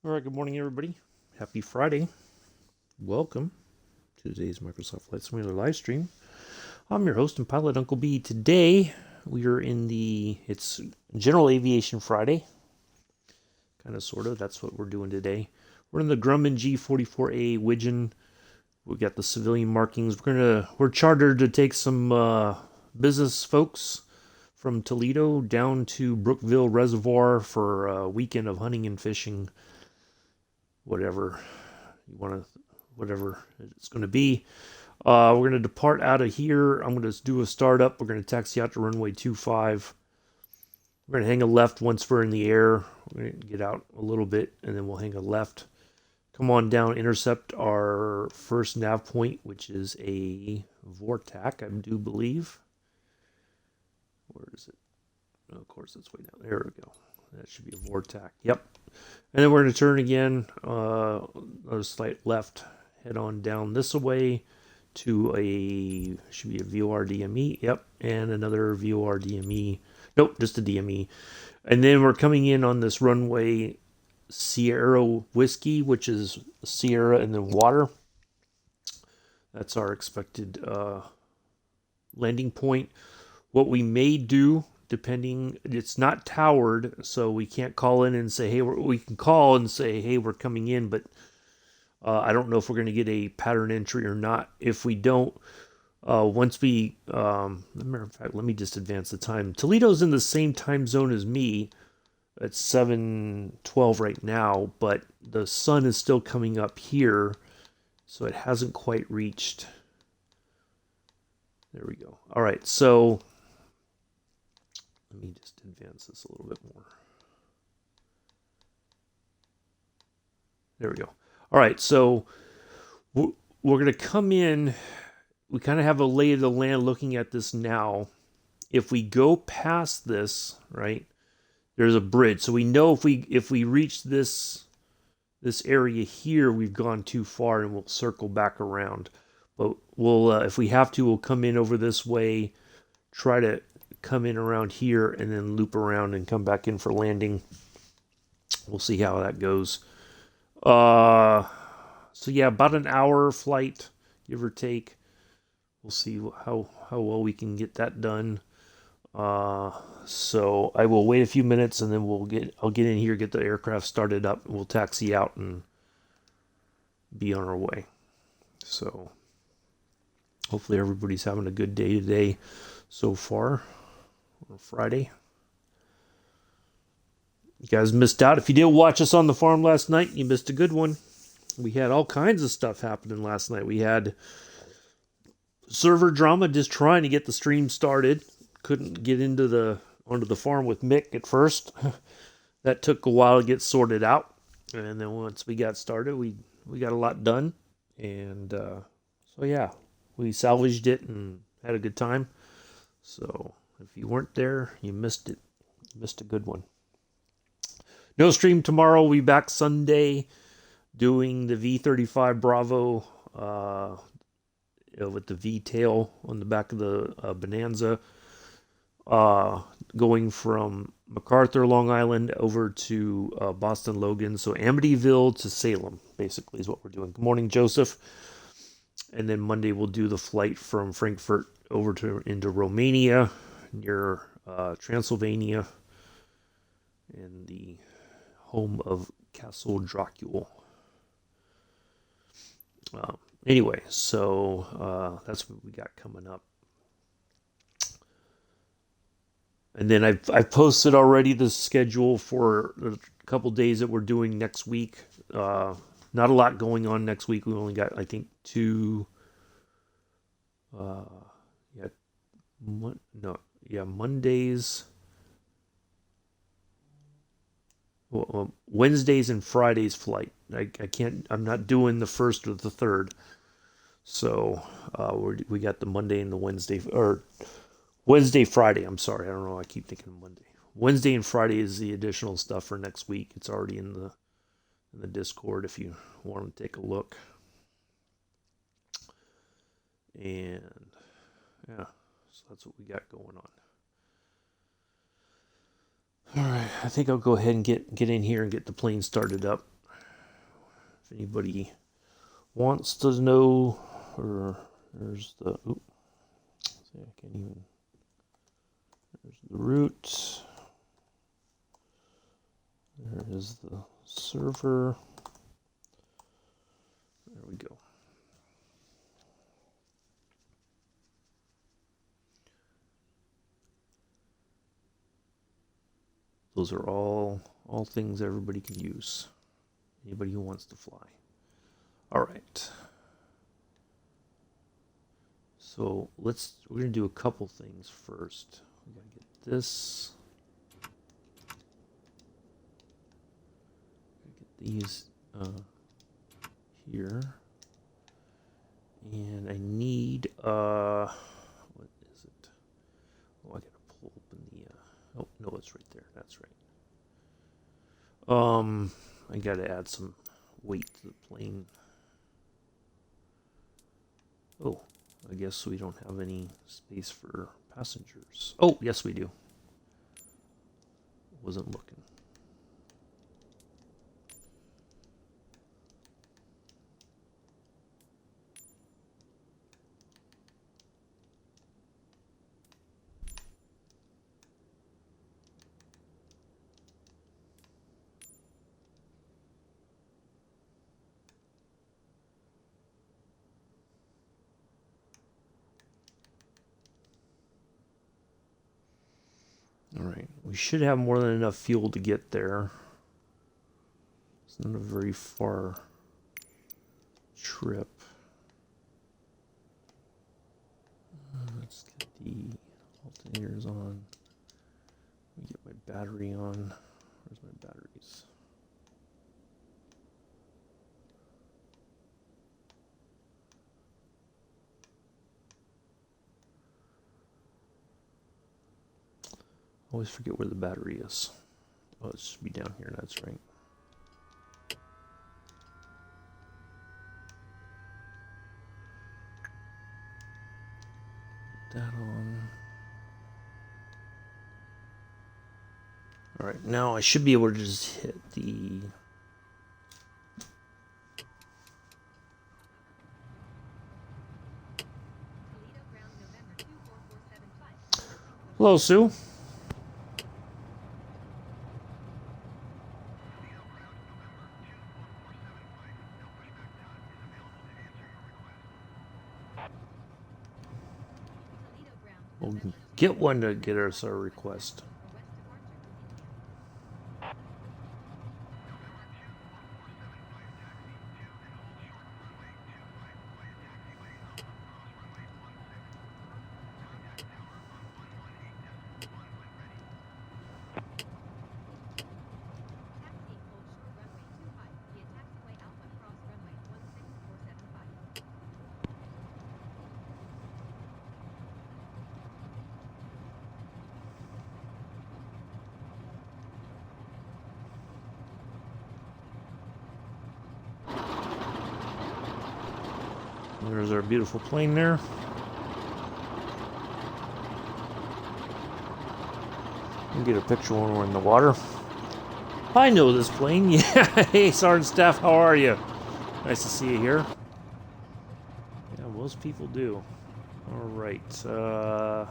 All right, good morning, everybody. Happy Friday. Welcome to today's Microsoft Flight Simulator live stream. I'm your host and pilot, Uncle B. Today, we are it's General Aviation Friday. Kind of, sort of. That's what we're doing today. We're in the Grumman G-44A Widgeon. We got the civilian markings. We're chartered to take some business folks from Toledo down to Brookville Reservoir for a weekend of hunting and fishing. Whatever it's going to be. We're going to depart out of here. I'm going to do a startup. We're going to taxi out to runway 25. We're going to hang a left once we're in the air. We're going to get out a little bit, and then we'll hang a left. Come on down, intercept our first nav point, which is a Vortac, I do believe. Where is it? Oh, of course, it's way down. There we go. That should be a Vortac. Yep. And then we're going to turn again, a slight left, head on down this way to should be a VOR DME. Yep. And another VOR DME. Nope, just a DME. And then we're coming in on this runway Sierra Whiskey, which is Sierra and then water. That's our expected landing point. What we may do, depending, it's not towered, so we can't call in and say, hey, we can call and say, hey, we're coming in, but I don't know if we're going to get a pattern entry or not. If we don't, once we, matter of fact, let me just advance the time. Toledo's in the same time zone as me. It's 7:12 right now, but the sun is still coming up here, so it hasn't quite reached. There we go. All right, so let me just advance this a little bit more. There we go. All right, so we're going to come in. We kind of have a lay of the land looking at this now. If we go past this, right, there's a bridge. So we know if we reach this area here, we've gone too far, and we'll circle back around. But we'll, if we have to, we'll come in over this way, try to come in around here, and then loop around and come back in for landing. We'll see how that goes. So yeah, about an hour flight, give or take. We'll see how well we can get that done. So I will wait a few minutes, and then I'll get in here, get the aircraft started up, and we'll taxi out and be on our way. So hopefully everybody's having a good day today so far on Friday. You guys missed out. If you didn't watch us on the farm last night, you missed a good one. We had all kinds of stuff happening last night. We had server drama, just trying to get the stream started. Couldn't get onto the farm with Mick at first. That took a while to get sorted out. And then once we got started, we got a lot done. And so yeah, we salvaged it and had a good time. So if you weren't there, you missed it. You missed a good one. No stream tomorrow. We'll be back Sunday doing the V-35 Bravo with the V-tail on the back of the Bonanza. Going from MacArthur, Long Island, over to Boston Logan. So Amityville to Salem, basically, is what we're doing. Good morning, Joseph. And then Monday we'll do the flight from Frankfurt over into Romania, near Transylvania, and the home of Castle Dracula. Anyway, so that's what we got coming up. And then I've posted already the schedule for a couple days that we're doing next week. Not a lot going on next week. We only got, I think, Mondays. Well, Wednesdays and Fridays flight. I'm not doing the first or the third. So we got the Monday and the Wednesday, or Wednesday, Friday. I'm sorry. I don't know. I keep thinking Monday. Wednesday and Friday is the additional stuff for next week. It's already in the Discord if you want to take a look. And yeah, so that's what we got going on. All right, I think I'll go ahead and get in here and get the plane started up. if anybody wants to know, or there's the, oop, see, I can't even, there's the root, there is the server, there we go. Those are all things everybody can use. Anybody who wants to fly. All right. So we're gonna do a couple things first. We gotta get this. Get these here. And I need what is it? Oh, I gotta pull open the oh no, it's right there. That's right. I gotta add some weight to the plane. Oh, I guess we don't have any space for passengers. Oh, yes we do. Wasn't looking. All right, we should have more than enough fuel to get there. It's not a very far trip. Let's get the alternators on. Let me get my battery on. Where's my batteries? I always forget where the battery is. Oh, it should be down here, that's right. Put that on. Alright, now I should be able to just hit the... Hello, Sue. We'll get one to get us our request. There's our beautiful plane there. We'll get a picture when we're in the water. I know this plane. Yeah. Hey, Sergeant Staff, how are you? Nice to see you here. Yeah, most people do. All right. I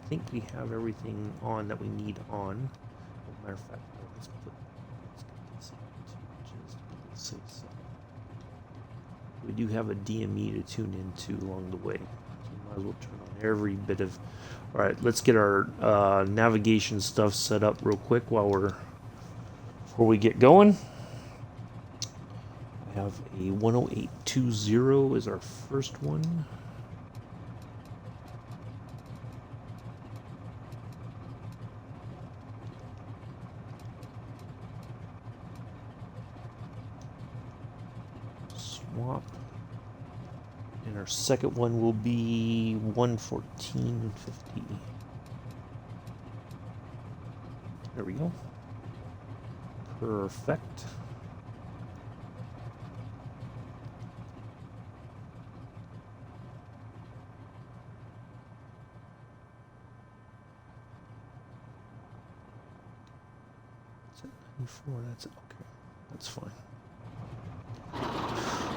think we have everything on that we need on. As a matter of fact, let's get this on just for the safe side. We do have a DME to tune into along the way. So we might as well turn on every bit of... Alright, let's get our navigation stuff set up real quick before we get going. I have a 10820 is our first one. Swap. And our second one will be 11450. There we go. Perfect. That's it. 94, that's it. Okay. That's fine.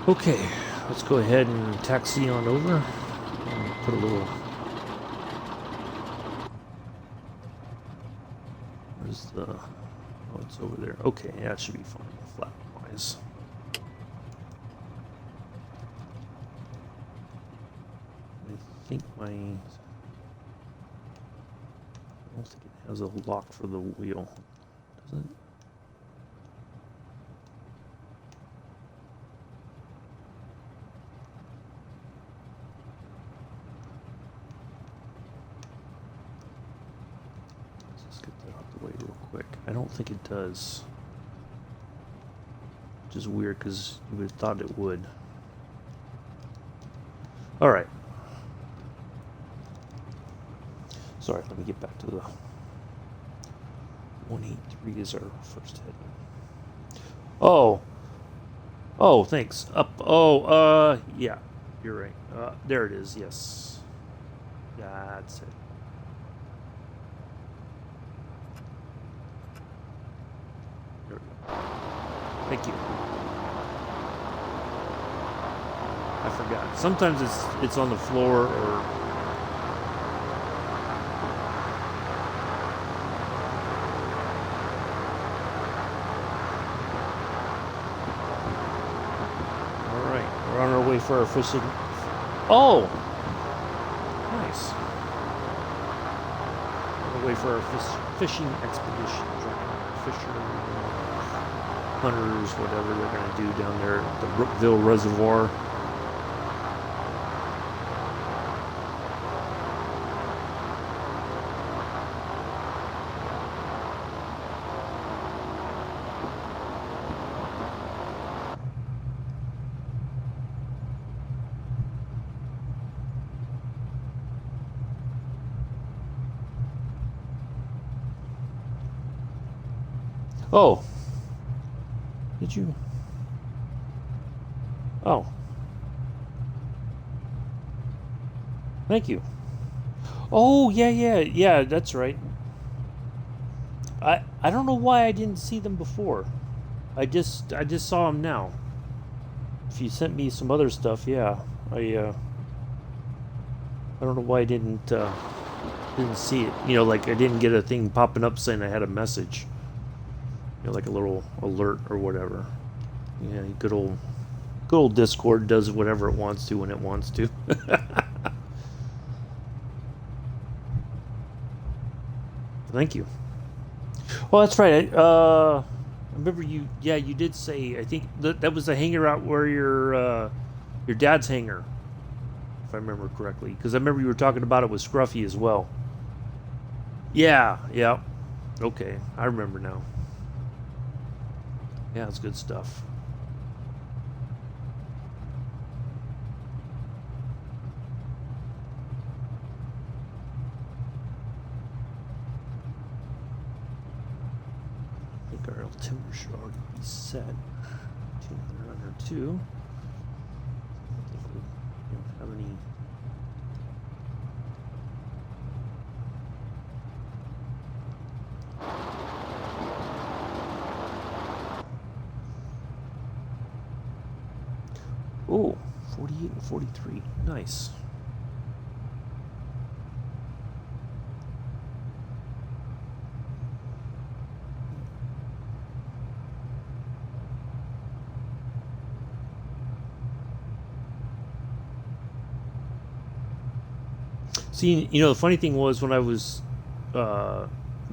Okay, let's go ahead and taxi on over. And put a little... Where's the... Oh, it's over there. Okay, that should be fine, flat-wise. I think my... I don't think it has a lock for the wheel. Does it? Let's just get that out the way real quick. I don't think it does. Which is weird because you would have thought it would. Alright. Sorry, let me get back to the 183 is our first heading. Oh. Oh, thanks. Up. Oh, yeah. You're right. There it is, yes. That's it. There we go. Thank you. I forgot. Sometimes it's on the floor or... for our fishing. Oh, nice. We'll wait for our fishing expedition. Fisher, hunters, whatever they're going to do down there at the Brookville Reservoir. Oh. Did you? Oh. Thank you. Oh, yeah, that's right. I don't know why I didn't see them before. I just saw them now. If you sent me some other stuff, yeah. I don't know why I didn't see it. You know, like I didn't get a thing popping up saying I had a message. You know, like a little alert or whatever. Yeah, good old Discord does whatever it wants to when it wants to. Thank you. Well, that's right. I remember you. Yeah, you did say. I think that was the hangar out where your dad's hangar, if I remember correctly. Because I remember you were talking about it with Scruffy as well. Yeah. Okay, I remember now. Yeah, it's good stuff. I think our timber should already be set. 200 under 2. I think we don't have any. Oh, 48 and 43. Nice. See, you know, the funny thing was when I was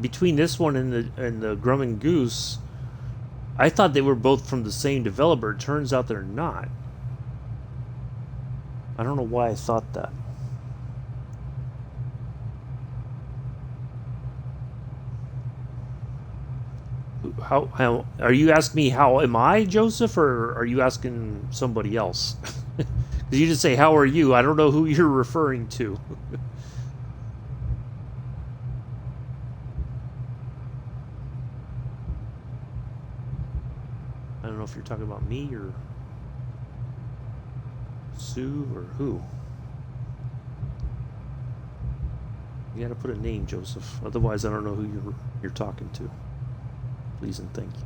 between this one and the Grumman Goose, I thought they were both from the same developer. It turns out they're not. I don't know why I thought that. How are you asking me how am I, Joseph, or are you asking somebody else? You just say how are you? I don't know who you're referring to. I don't know if you're talking about me or Sue or who. You gotta put a name, Joseph. Otherwise, I don't know who you're talking to. Please and thank you.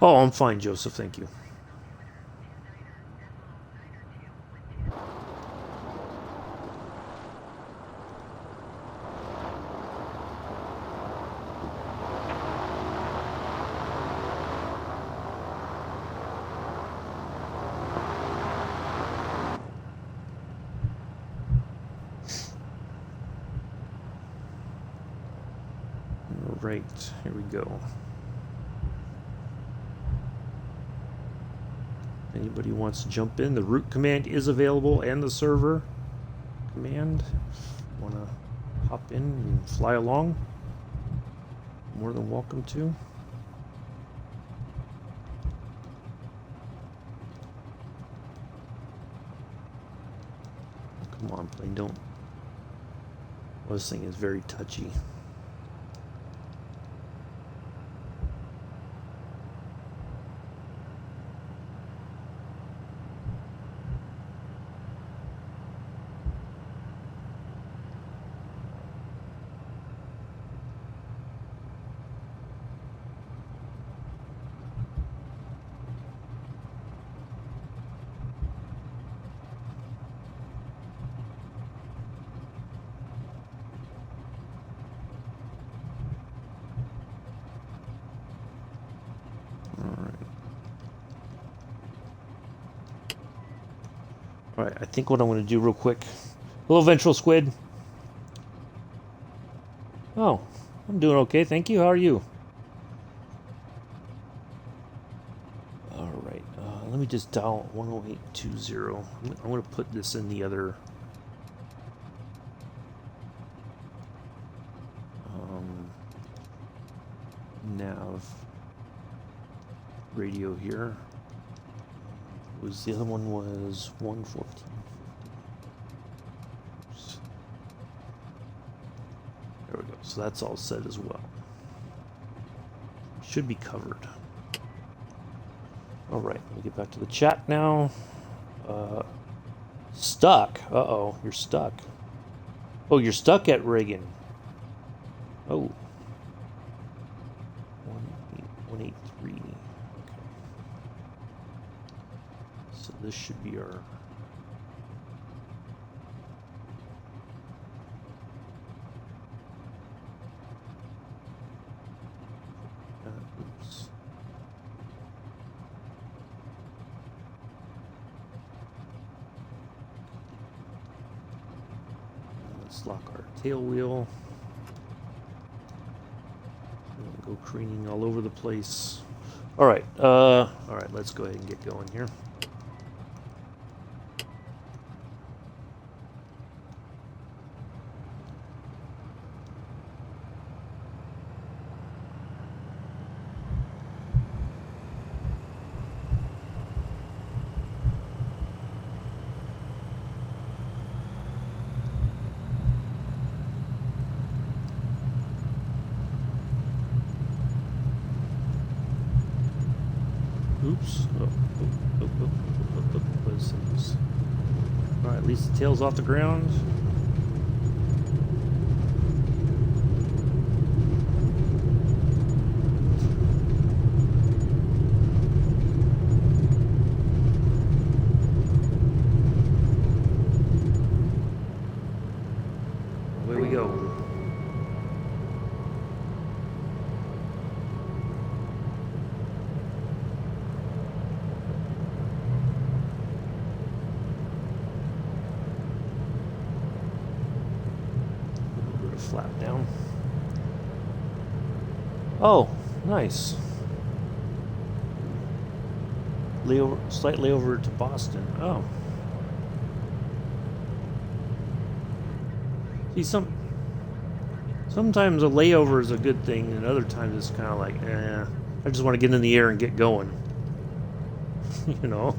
Oh, I'm fine, Joseph. Thank you. All right, here we go. Anybody wants to jump in? The root command is available and the server command. Want to hop in and fly along? More than welcome to. Come on, plane, don't. Well, this thing is very touchy. Alright, I think what I'm going to do real quick. Hello, Ventral Squid. Oh, I'm doing okay, thank you. How are you? Alright, let me just dial 10820. I'm going to put this in the other... nav radio here. Was the other one was 114. There we go. So that's all set as well. Should be covered. All right, let me get back to the chat now. Stuck. Uh-oh, you're stuck. Oh, you're stuck at Reagan. Oh. 183. Okay. So this should be our... oops. Let's lock our tail wheel. Go careening all over the place. All right, let's go ahead and get going here. Oops. Alright, at least the tail's off the ground. Away we go. Flap down. Oh, nice. Layover, slight layover to Boston. Oh. See, sometimes a layover is a good thing, and other times it's kind of like, I just want to get in the air and get going. You know?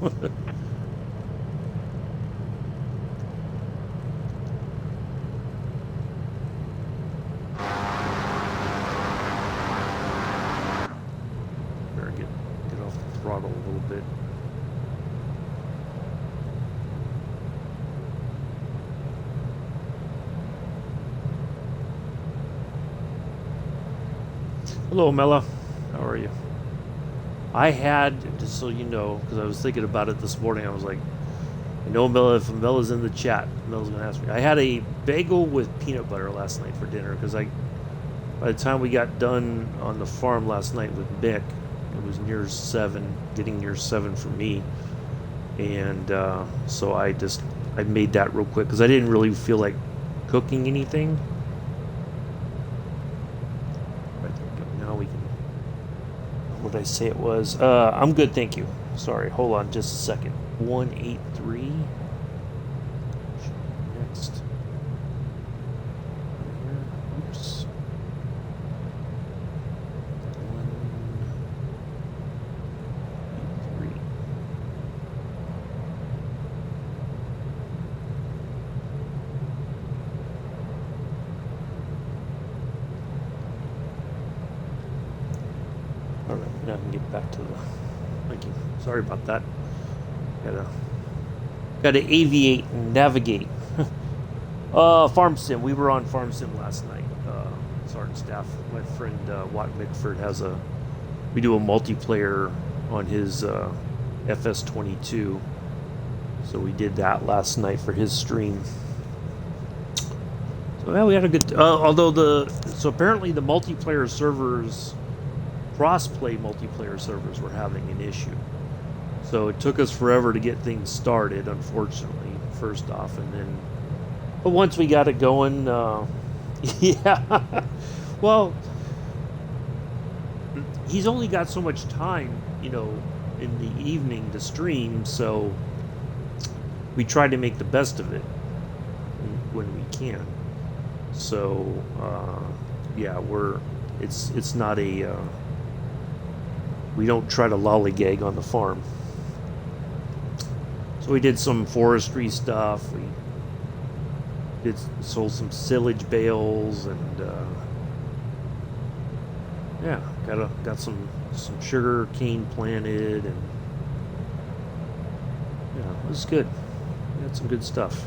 Throttle a little bit. Hello, Mela. How are you? I had, just so you know, because I was thinking about it this morning, I was like, I know Mel, if Mela's in the chat, Mela's going to ask me. I had a bagel with peanut butter last night for dinner because by the time we got done on the farm last night with Mick, it was near 7, getting near 7 for me. And so I made that real quick because I didn't really feel like cooking anything. Right, there we go. Now we can, what did I say it was? I'm good, thank you. Sorry, hold on just a second. 183. Next. Oops. 183. All right, now I can get back to the. Thank you. Sorry about that. Gotta aviate and navigate. Farm sim. We were on farm sim last night. Sergeant staff, my friend Watt Mickford we do a multiplayer on his FS22. So we did that last night for his stream. So yeah, we had a good. So apparently the multiplayer servers, cross-play multiplayer servers, were having an issue. So it took us forever to get things started, unfortunately, first off, but once we got it going, yeah, well, he's only got so much time, in the evening to stream, so we try to make the best of it when we can. So, yeah, it's not we don't try to lollygag on the farm. So we did some forestry stuff. We sold some silage bales, and yeah, got some sugar cane planted, and yeah, it was good. We had some good stuff.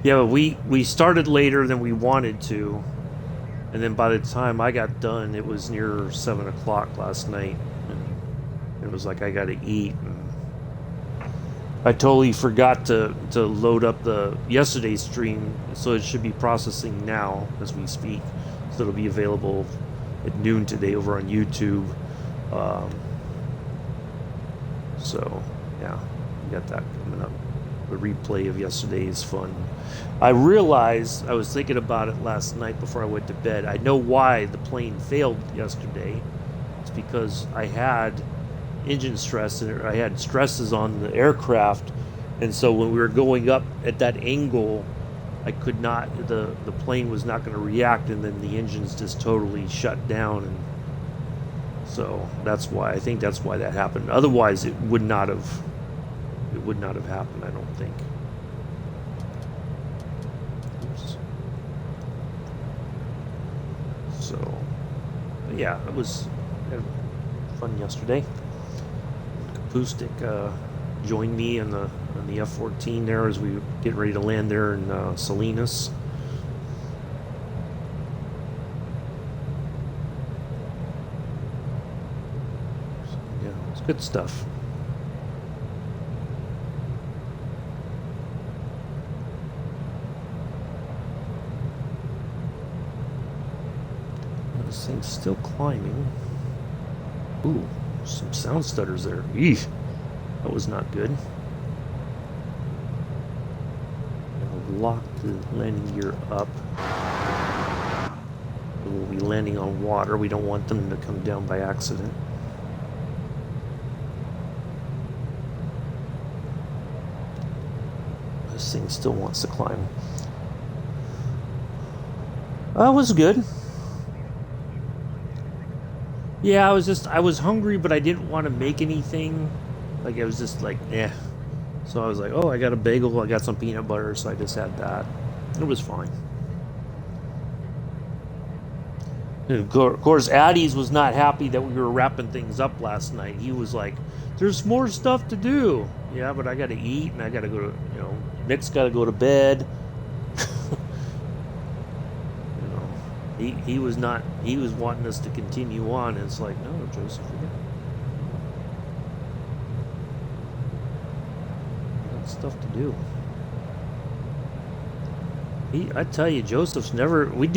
Yeah, but we started later than we wanted to, and then by the time I got done, it was near 7 o'clock last night, and it was like I got to eat. And I totally forgot to load up the yesterday's stream, so it should be processing now as we speak. So it'll be available at noon today over on YouTube. So yeah, we got that coming up. The replay of yesterday is fun. I realized, I was thinking about it last night before I went to bed. I know why the plane failed yesterday. It's because I had engine stress, and I had stresses on the aircraft, and so when we were going up at that angle, I could not, the plane was not going to react, and then the engines just totally shut down, and so that's why, I think that's why that happened. Otherwise it would not have happened, I don't think. Oops. So yeah, it was fun yesterday. Kapustik joined me on the F-14 there as we get ready to land there in Salinas. So, yeah, it's good stuff. This thing's still climbing. Ooh, some sound stutters there. Eesh, that was not good. I'll lock the landing gear up. We'll be landing on water. We don't want them to come down by accident. This thing still wants to climb. It was good. Yeah, I was hungry, but I didn't want to make anything. Like, I was just like, eh. So I was like, oh, I got a bagel, I got some peanut butter, so I just had that. It was fine. And of course, Addie's was not happy that we were wrapping things up last night. He was like, there's more stuff to do. Yeah, but I got to eat, and I got to go to, Nick's got to go to bed. He was wanting us to continue on, and it's like, no, Joseph, we got stuff to do. I tell you, Joseph's never. We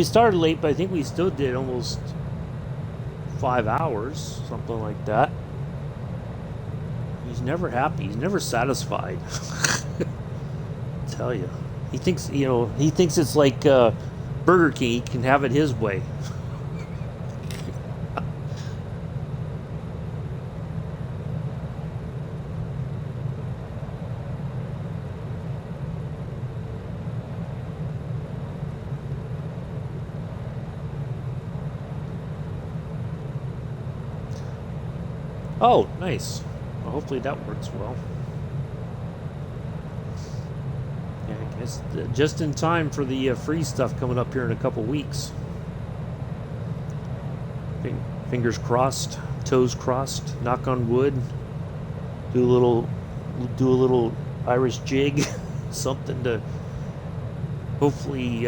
started late, but I think we still did almost 5 hours, something like that. He's never happy. He's never satisfied. I tell you, he thinks it's like Burger King. He can have it his way. Oh, nice. Well, hopefully that works well. Yeah, I guess just in time for the free stuff coming up here in a couple weeks. Fingers crossed, toes crossed, knock on wood. Do a little Irish jig, something to hopefully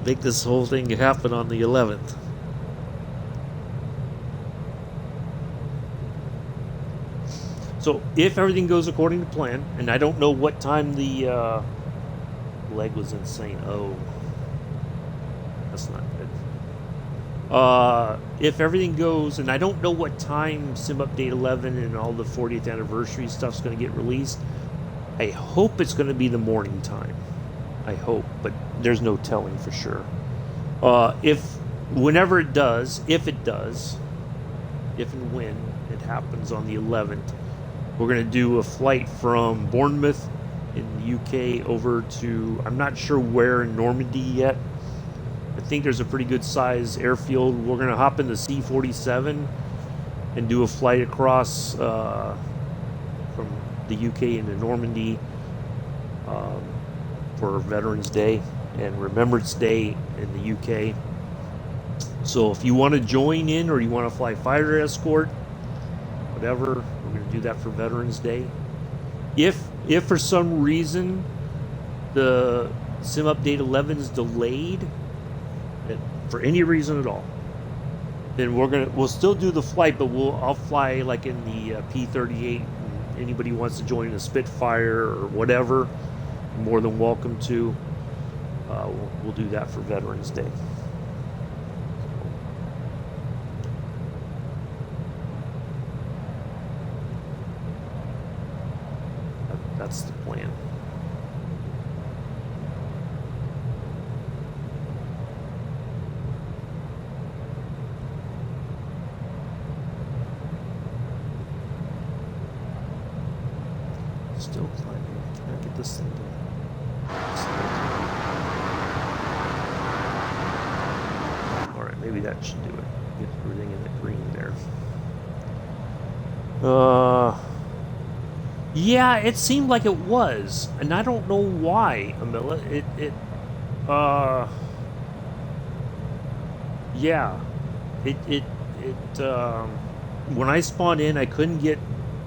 make this whole thing happen on the 11th. So if everything goes according to plan, and I don't know what time the leg was insane. Oh, that's not good. If everything goes, and I don't know what time Sim Update 11 and all the 40th anniversary stuff's going to get released. I hope it's going to be the morning time. I hope, but there's no telling for sure. Whenever it does, if and when it happens on the 11th, we're going to do a flight from Bournemouth in the UK over to, I'm not sure where in Normandy yet. I think there's a pretty good size airfield. We're going to hop in the C-47 and do a flight across from the UK into Normandy for Veterans Day and Remembrance Day in the UK. So if you want to join in or you want to fly fighter escort, whatever, we're going to do that for Veterans Day. If for some reason the Sim Update 11 is delayed, for any reason at all, then we'll still do the flight, but I'll fly like in the P-38. Anybody wants to join a Spitfire or whatever, you're more than welcome to. We'll do that for Veterans Day. That's the plan. Still climbing. Can I get this thing done? Alright, maybe that should do it. Get everything in the green there. Yeah, it seemed like it was, and I don't know why, Amilla. When I spawned in, I couldn't get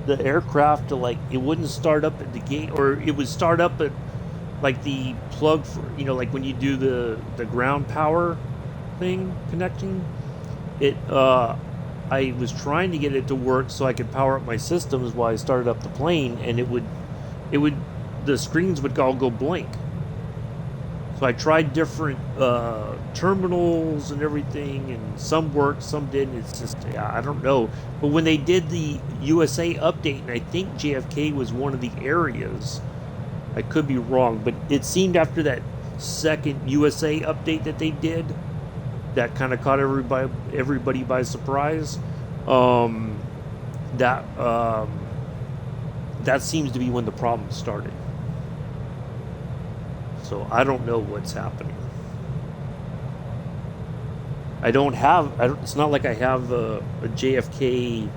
the aircraft to, like, it wouldn't start up at the gate, or it would start up at, like, the plug for, like when you do the ground power thing connecting. I was trying to get it to work so I could power up my systems while I started up the plane, and the screens would all go blank. So I tried different terminals and everything, and some worked, some didn't. It's just, I don't know. But when they did the USA update, and I think JFK was one of the areas, I could be wrong, but it seemed after that second USA update that they did, that kind of caught everybody by surprise. That that seems to be when the problem started. So I don't know what's happening. It's not like I have a JFK,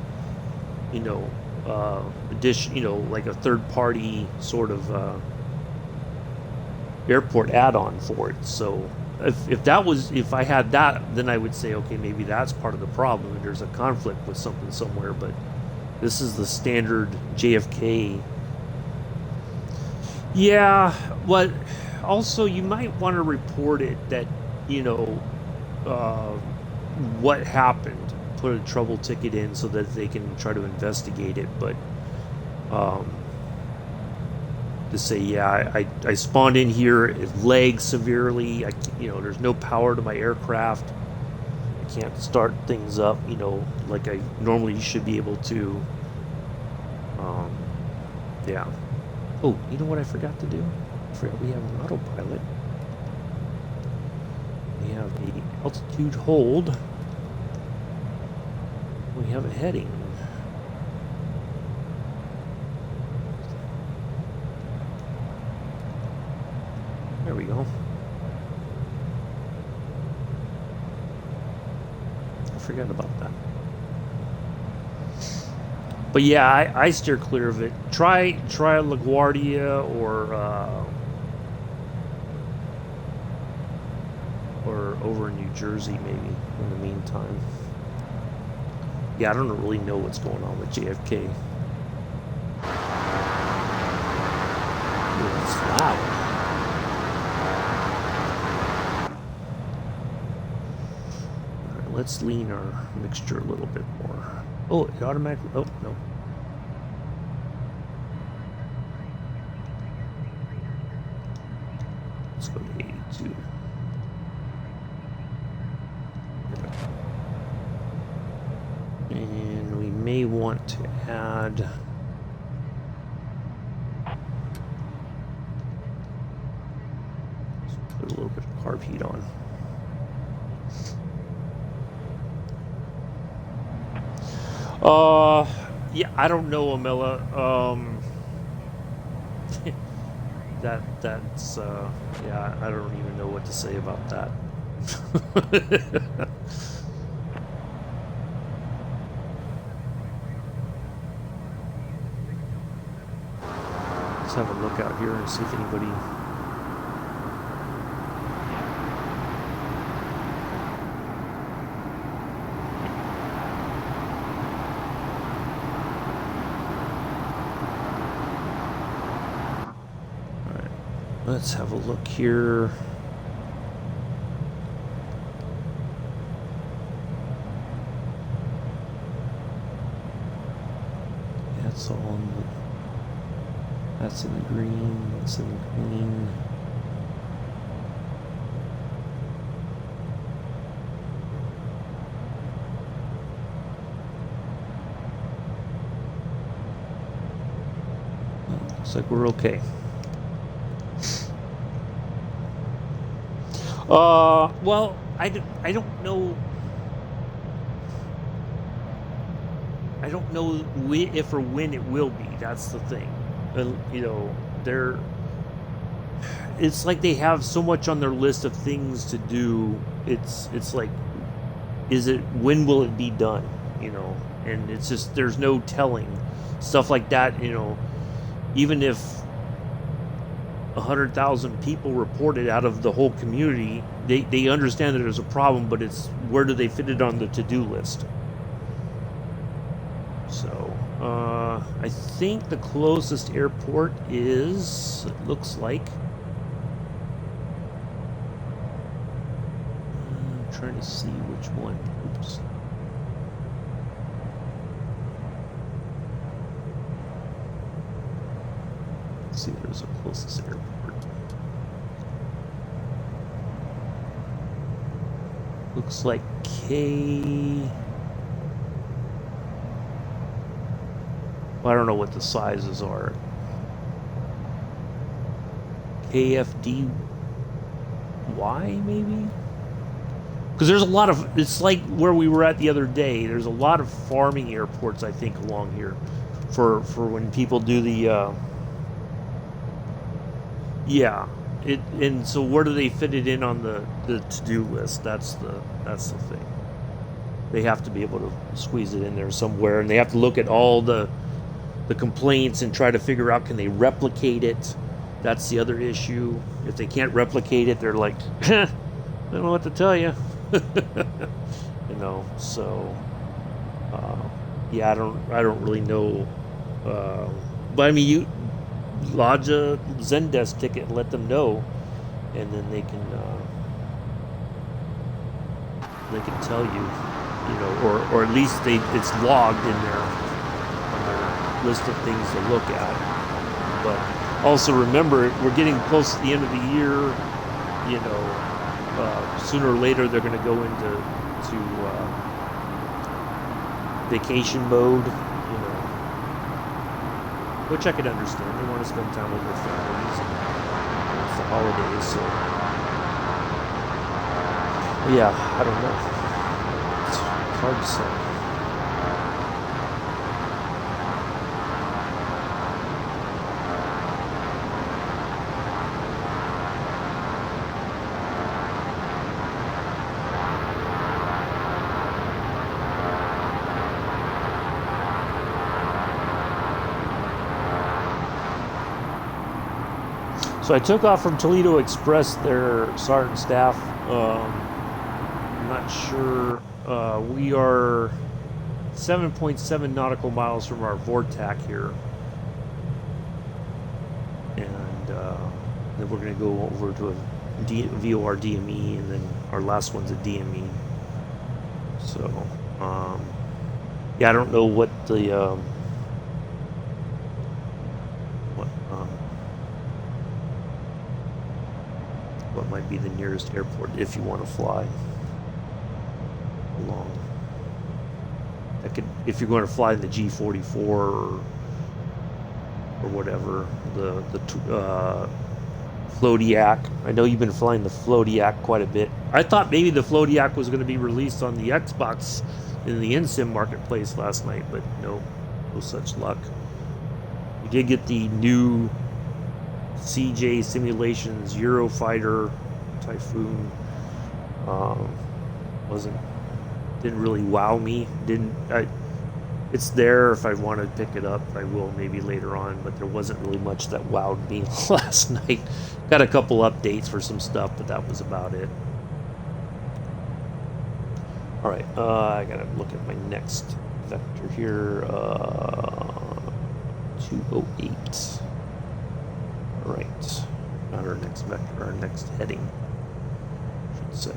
you know, edition, you know, like a third-party sort of airport add-on for it. So if I had that, then I would say, okay, maybe that's part of the problem. There's a conflict with something somewhere, but this is the standard JFK. Yeah, but also you might want to report it that, you know, what happened. Put a trouble ticket in so that they can try to investigate it. But to say, yeah, I spawned in here, it lagged severely. You know, there's no power to my aircraft. I can't start things up, you know, like I normally should be able to. Yeah. Oh, you know what I forgot to do? I forgot we have an autopilot. We have the altitude hold. We have a heading. There we go. I forgot about that. But yeah, I steer clear of it. Try LaGuardia or over in New Jersey maybe in the meantime. Yeah, I don't really know what's going on with JFK. Ooh, it's loud. All right, let's lean our mixture a little bit more. Oh, it automatically. Oh, no. Let's go to 82. And we may want to add. Let's put a little bit of carb heat on. Yeah, I don't know, Amela. That's yeah, I don't even know what to say about that. Let's have a look out here and see if anybody. Let's have a look here. That's all in the, that's in the green, that's in the green. Looks like we're okay. Well, I don't know. I don't know if or when it will be. That's the thing. You know, it's like they have so much on their list of things to do. It's like, when will it be done? You know, and it's just, there's no telling. Stuff like that, you know, even if 100,000 people reported out of the whole community, they understand that there's a problem, but it's where do they fit it on the to-do list? So, I think the closest airport is, it looks like, I'm trying to see which one. Oops. Let's see, there's a closest airport. Looks like well, I don't know what the sizes are. KFDY maybe? Because there's a lot of, it's like where we were at the other day. There's a lot of farming airports, I think, along here. for when people do the yeah. And so where do they fit it in on the to-do list? That's the thing. They have to be able to squeeze it in there somewhere, and they have to look at all the complaints and try to figure out, can they replicate it? That's the other issue. If they can't replicate it, they're like, I don't know what to tell you. You know, so yeah, I don't really know. But I mean, you lodge a Zendesk ticket and let them know, and then they can tell you, you know, or at least it's logged in their list of things to look at. But also remember, we're getting close to the end of the year. You know, sooner or later they're going to go into vacation mode. You know, which I could understand. They want to spend time with their families, and it's the holidays. So yeah, I don't know. It's hard to say. So I took off from Toledo Express there, Sergeant Staff. I'm not sure. We are 7.7 nautical miles from our vortac here. And then we're going to go over to a VOR DME, and then our last one's a DME. So, yeah, I don't know what the... what might be the nearest airport if you want to fly along. If you're going to fly in the G-44 or whatever, the Floatiac. I know you've been flying the Floatiac quite a bit. I thought maybe the Floatiac was going to be released on the Xbox in the NSIM marketplace last night, but no such luck. We did get the new CJ Simulations Eurofighter Typhoon. Didn't really wow me. It's there. If I want to pick it up, I will maybe later on, but there wasn't really much that wowed me last night. Got a couple updates for some stuff, but that was about it. Alright, I gotta look at my next vector here. 208. Alright, not our next vector, our next heading, I should say.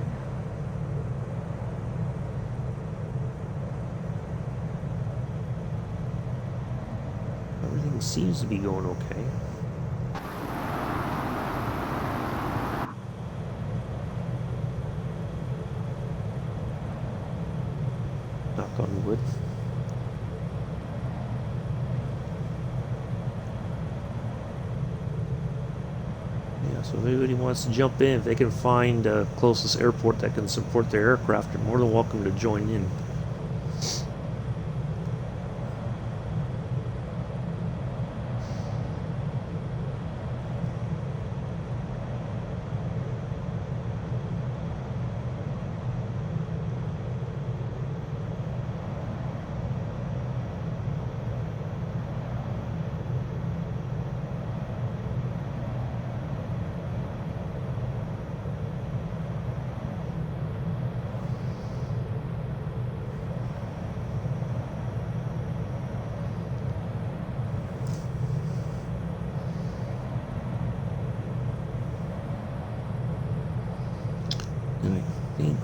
Everything seems to be going okay. Knock on wood. So if anybody wants to jump in, if they can find the closest airport that can support their aircraft, they're more than welcome to join in.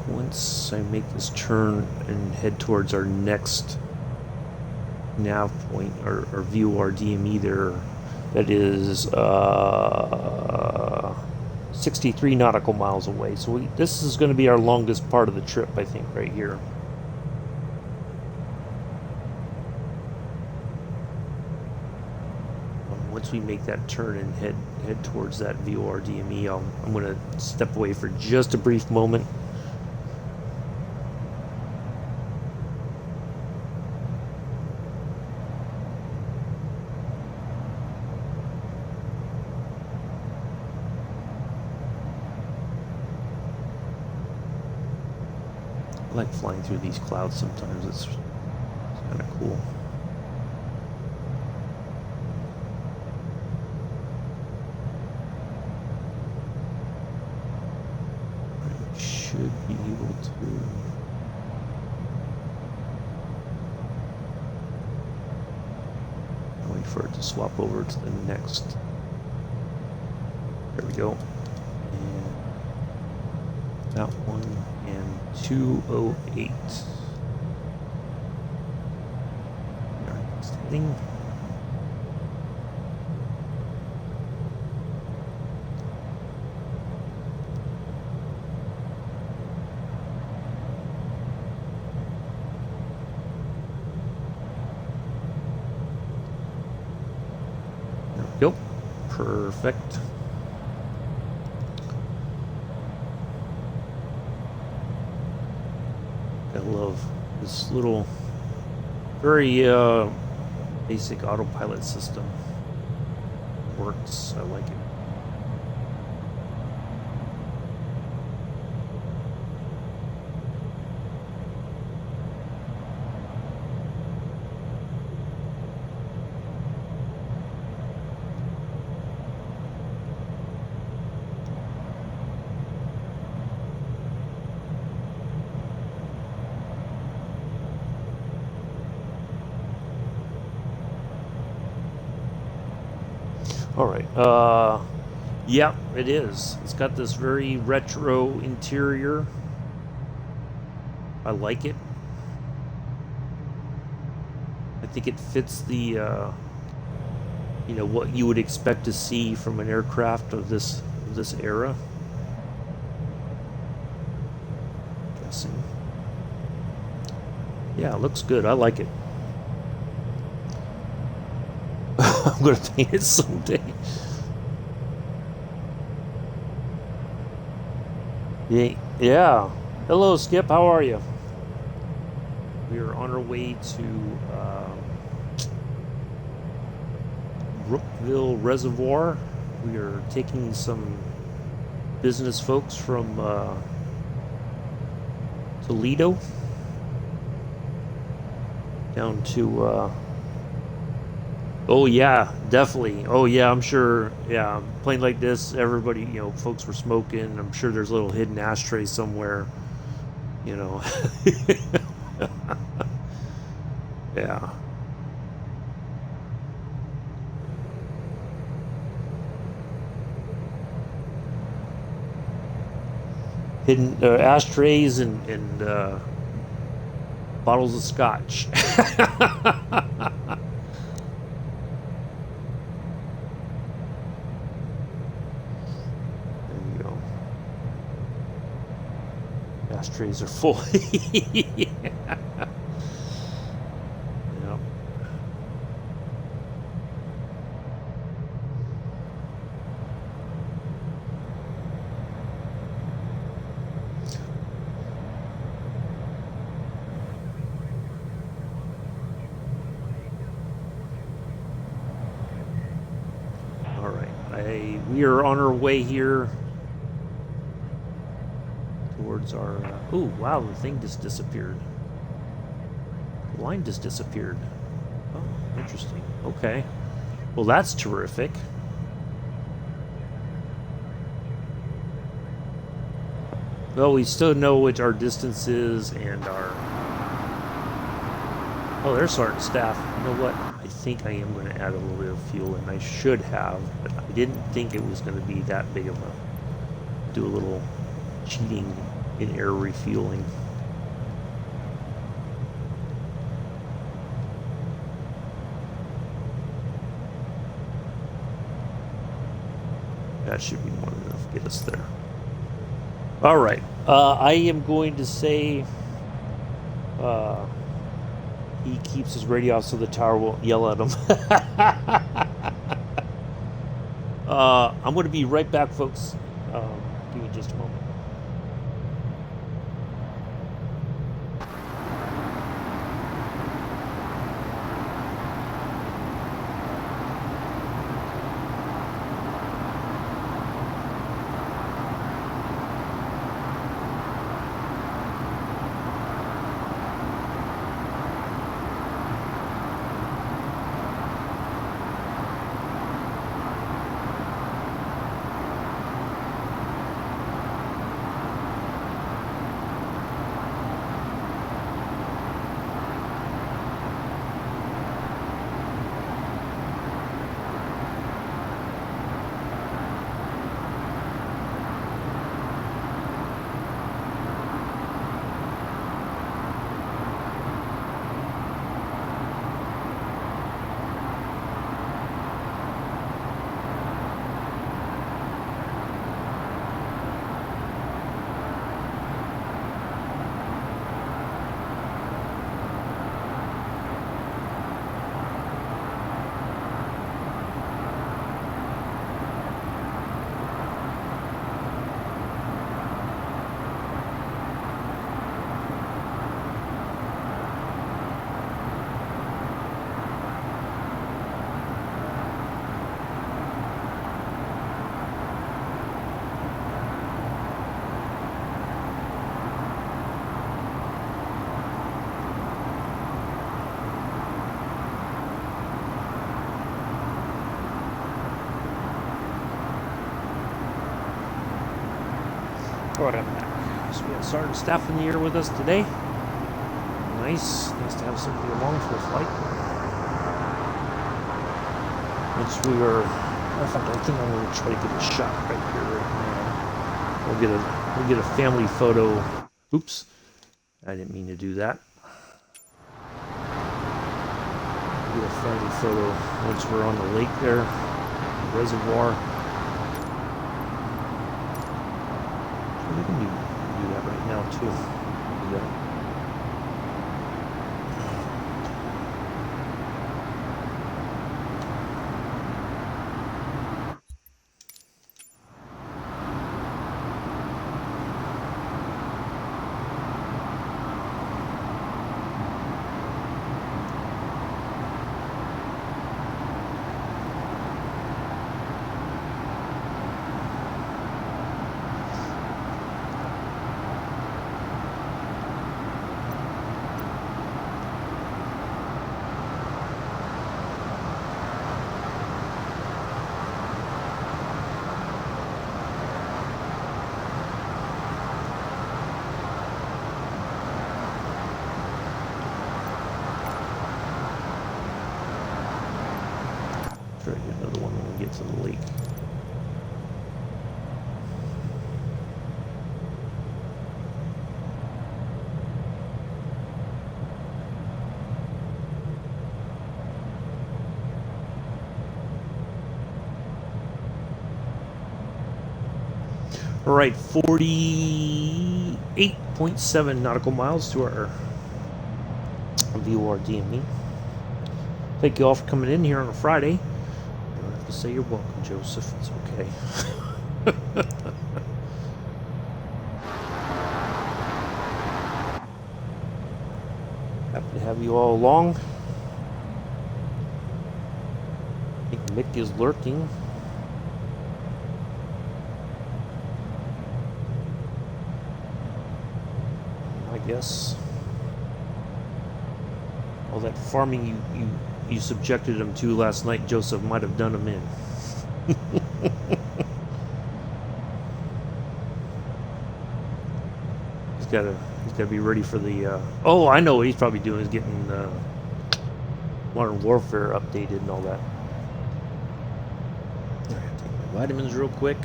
Once I make this turn and head towards our next nav point, our VOR DME there, that is 63 nautical miles away. So this is going to be our longest part of the trip, I think, right here. Once we make that turn and head towards that VOR DME, I'm going to step away for just a brief moment. I like flying through these clouds sometimes. It's kind of cool. I should be able to... wait for it to swap over to the next. There we go. And that one and 208. Next heading. There we go. Perfect. I love this little, very basic autopilot system. Works. I like it. All right. Yeah, it is. It's got this very retro interior. I like it. I think it fits the, you know, what you would expect to see from an aircraft of this era. Guessing. Yeah, it looks good. I like it. I'm going to paint it someday. Yeah. Hello, Skip. How are you? We are on our way to Brookville Reservoir. We are taking some business folks from Toledo down to... oh yeah, definitely. Oh yeah, I'm sure. Yeah, plane like this, everybody, you know, folks were smoking. I'm sure there's a little hidden ashtray somewhere, you know. Yeah. Hidden ashtrays and bottles of scotch. Ashtrays are full. Yeah. Yep. All right, we are on our way here towards our... oh, wow, the thing just disappeared. The line just disappeared. Oh, interesting. Okay. Well, that's terrific. Well, we still know which our distance is and our... oh, there's Sergeant Staff. You know what? I think I am going to add a little bit of fuel, and I should have, but I didn't think it was going to be that big of a... do a little cheating in air refueling. That should be more than enough to get us there. All right. I am going to say he keeps his radio off so the tower won't yell at him. I'm going to be right back, folks. Give me just a moment. Alright, I'm back. So we have Sergeant Staff in the air with us today. Nice to have somebody along for a flight. Which we are, in fact, I think I'm going to try to get a shot right here, right now. We'll get a family photo. Oops, I didn't mean to do that. We'll get a family photo once we're on the lake there, the reservoir. We can do that right now too. Do that. Try to get another one when we get to the lake. All right, 48.7 nautical miles to our VOR DME. Thank you all for coming in here on a Friday. You don't have to say you're welcome, Joseph. It's okay. Happy to have you all along. I think Mick is lurking. I guess all that farming you subjected him to last night, Joseph, might have done him in. He's gotta be ready for the oh, I know what he's probably doing is getting Modern Warfare updated and all that. I have to take my vitamins real quick.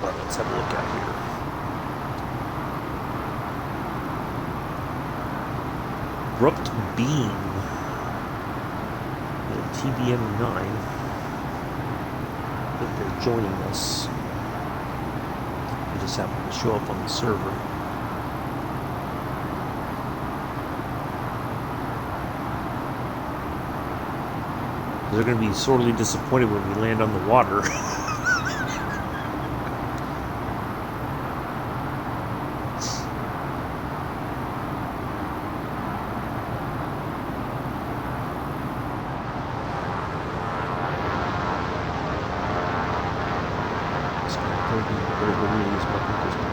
Let's have a look out here. Abrupt Beam. TBM9. I think they're joining us. They just happen to show up on the server. They're going to be sorely disappointed when we land on the water.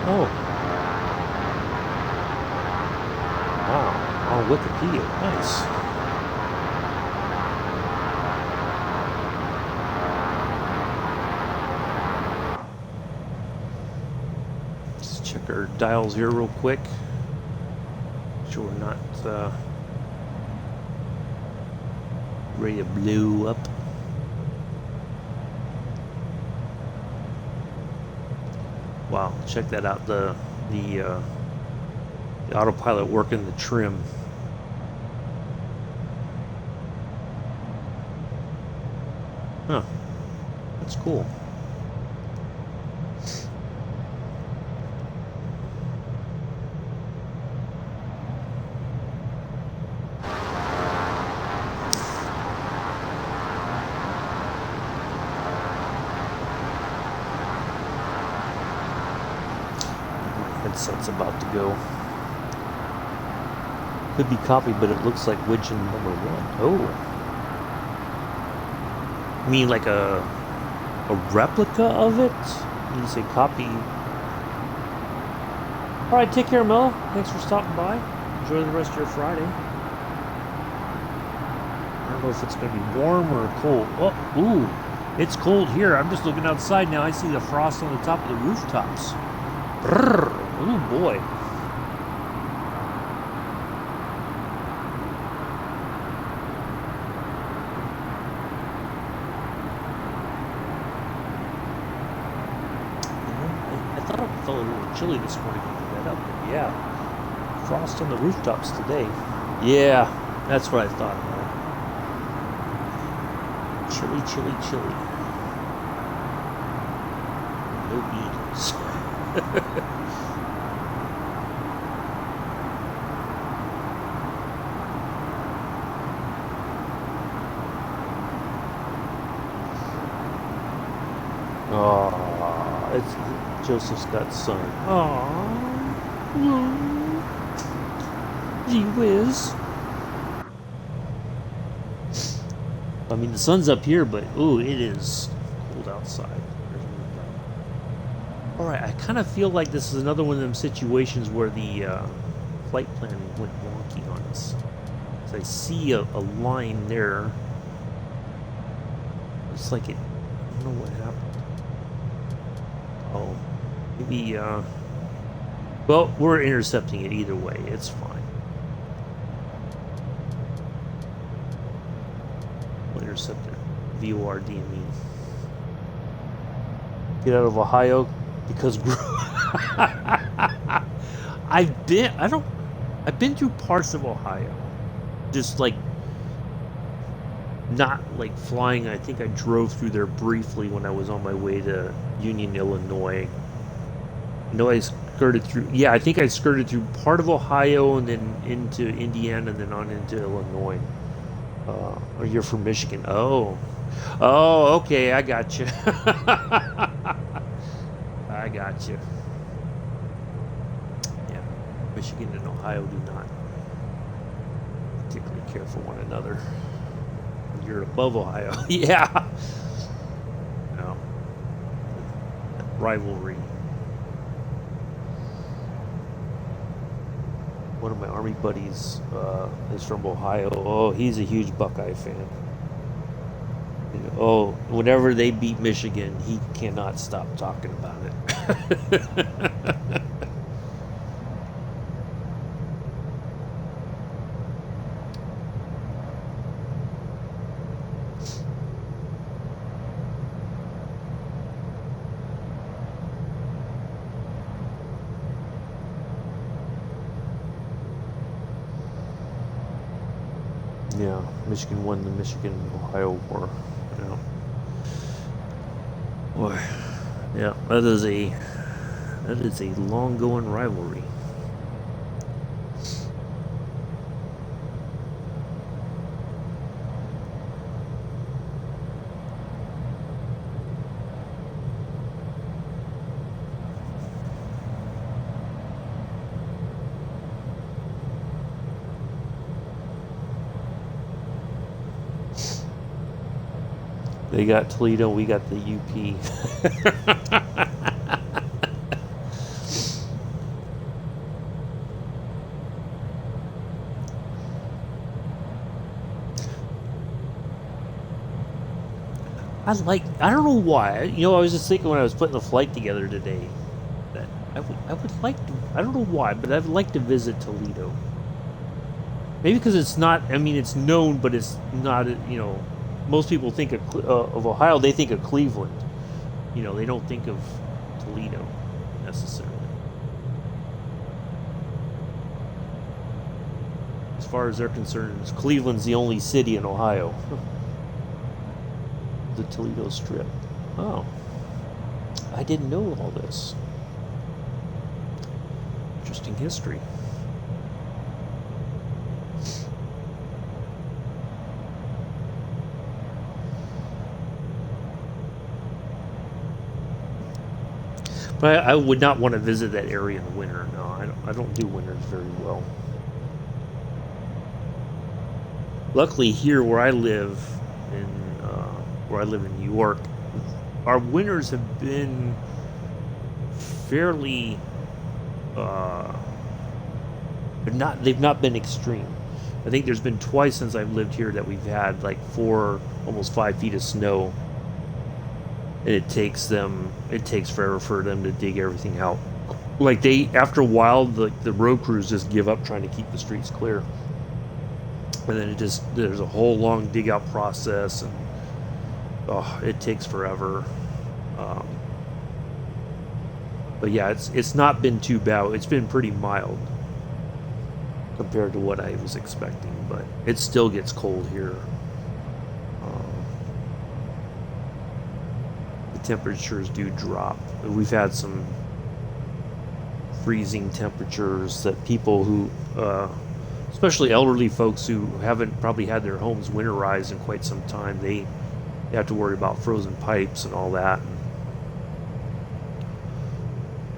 Oh. Wow. On Wikipedia. Nice. Just check our dials here real quick. Make sure we're not ready to blow up. Wow, check that out, the autopilot working the trim. Huh, that's cool. Headset's about to go. Could be copied, but it looks like Widgeon #1. Oh. You mean like a replica of it? You say copy. All right, take care, Mel. Thanks for stopping by. Enjoy the rest of your Friday. I don't know if it's going to be warm or cold. Oh, ooh, it's cold here. I'm just looking outside now. I see the frost on the top of the rooftops. Brrr. Oh boy. I thought it felt a little chilly this morning when I got up, but yeah, frost on the rooftops today. Yeah, that's what I thought. Chilly, chilly, chilly. No beans. Oh, it's Joseph's got sun. Aww. Gee whiz. I mean, the sun's up here, but ooh, it is cold outside. All right, I kind of feel like this is another one of them situations where the flight plan went wonky on us. So I see a line there. It's like it. I don't know what happened. Oh, maybe. Well, we're intercepting it either way. It's fine. Interceptor, VORD, I mean. Get out of Ohio because I've been through parts of Ohio, just like not like flying. I think I drove through there briefly when I was on my way to Union, Illinois. No, I skirted through. Yeah, I think I skirted through part of Ohio and then into Indiana and then on into Illinois. Or you're from Michigan. Oh, okay, I got you. I got you. Yeah, Michigan and Ohio do not particularly care for one another. You're above Ohio. Yeah. No. Rivalry. One of my Army buddies is from Ohio. Oh, he's a huge Buckeye fan. And, oh, whenever they beat Michigan, he cannot stop talking about it. Yeah, Michigan won the Michigan-Ohio War. Yeah. Boy, yeah, that is a long-going rivalry. They got Toledo, we got the UP. I don't know why. I was just thinking when I was putting the flight together today that I would like to, I don't know why, but I'd like to visit Toledo. Maybe because it's not, I mean, it's known, but it's not, most people think of Ohio, they think of Cleveland. They don't think of Toledo necessarily. As far as they're concerned, Cleveland's the only city in Ohio. The Toledo Strip. Oh. I didn't know all this. Interesting history. But I would not want to visit that area in the winter. No, I don't do winters very well. Luckily, here where I live, where I live in New York, our winters have been fairly they've not been extreme. I think there's been twice since I've lived here that we've had like 4, almost 5 feet of snow, and it takes forever for them to dig everything out. Like after a while, the road crews just give up trying to keep the streets clear, and then there's a whole long dig out process, and it takes forever. But yeah, it's not been too bad. It's been pretty mild compared to what I was expecting, but it still gets cold here. The temperatures do drop. We've had some freezing temperatures that people who, especially elderly folks who haven't probably had their homes winterized in quite some time, they have to worry about frozen pipes and all that.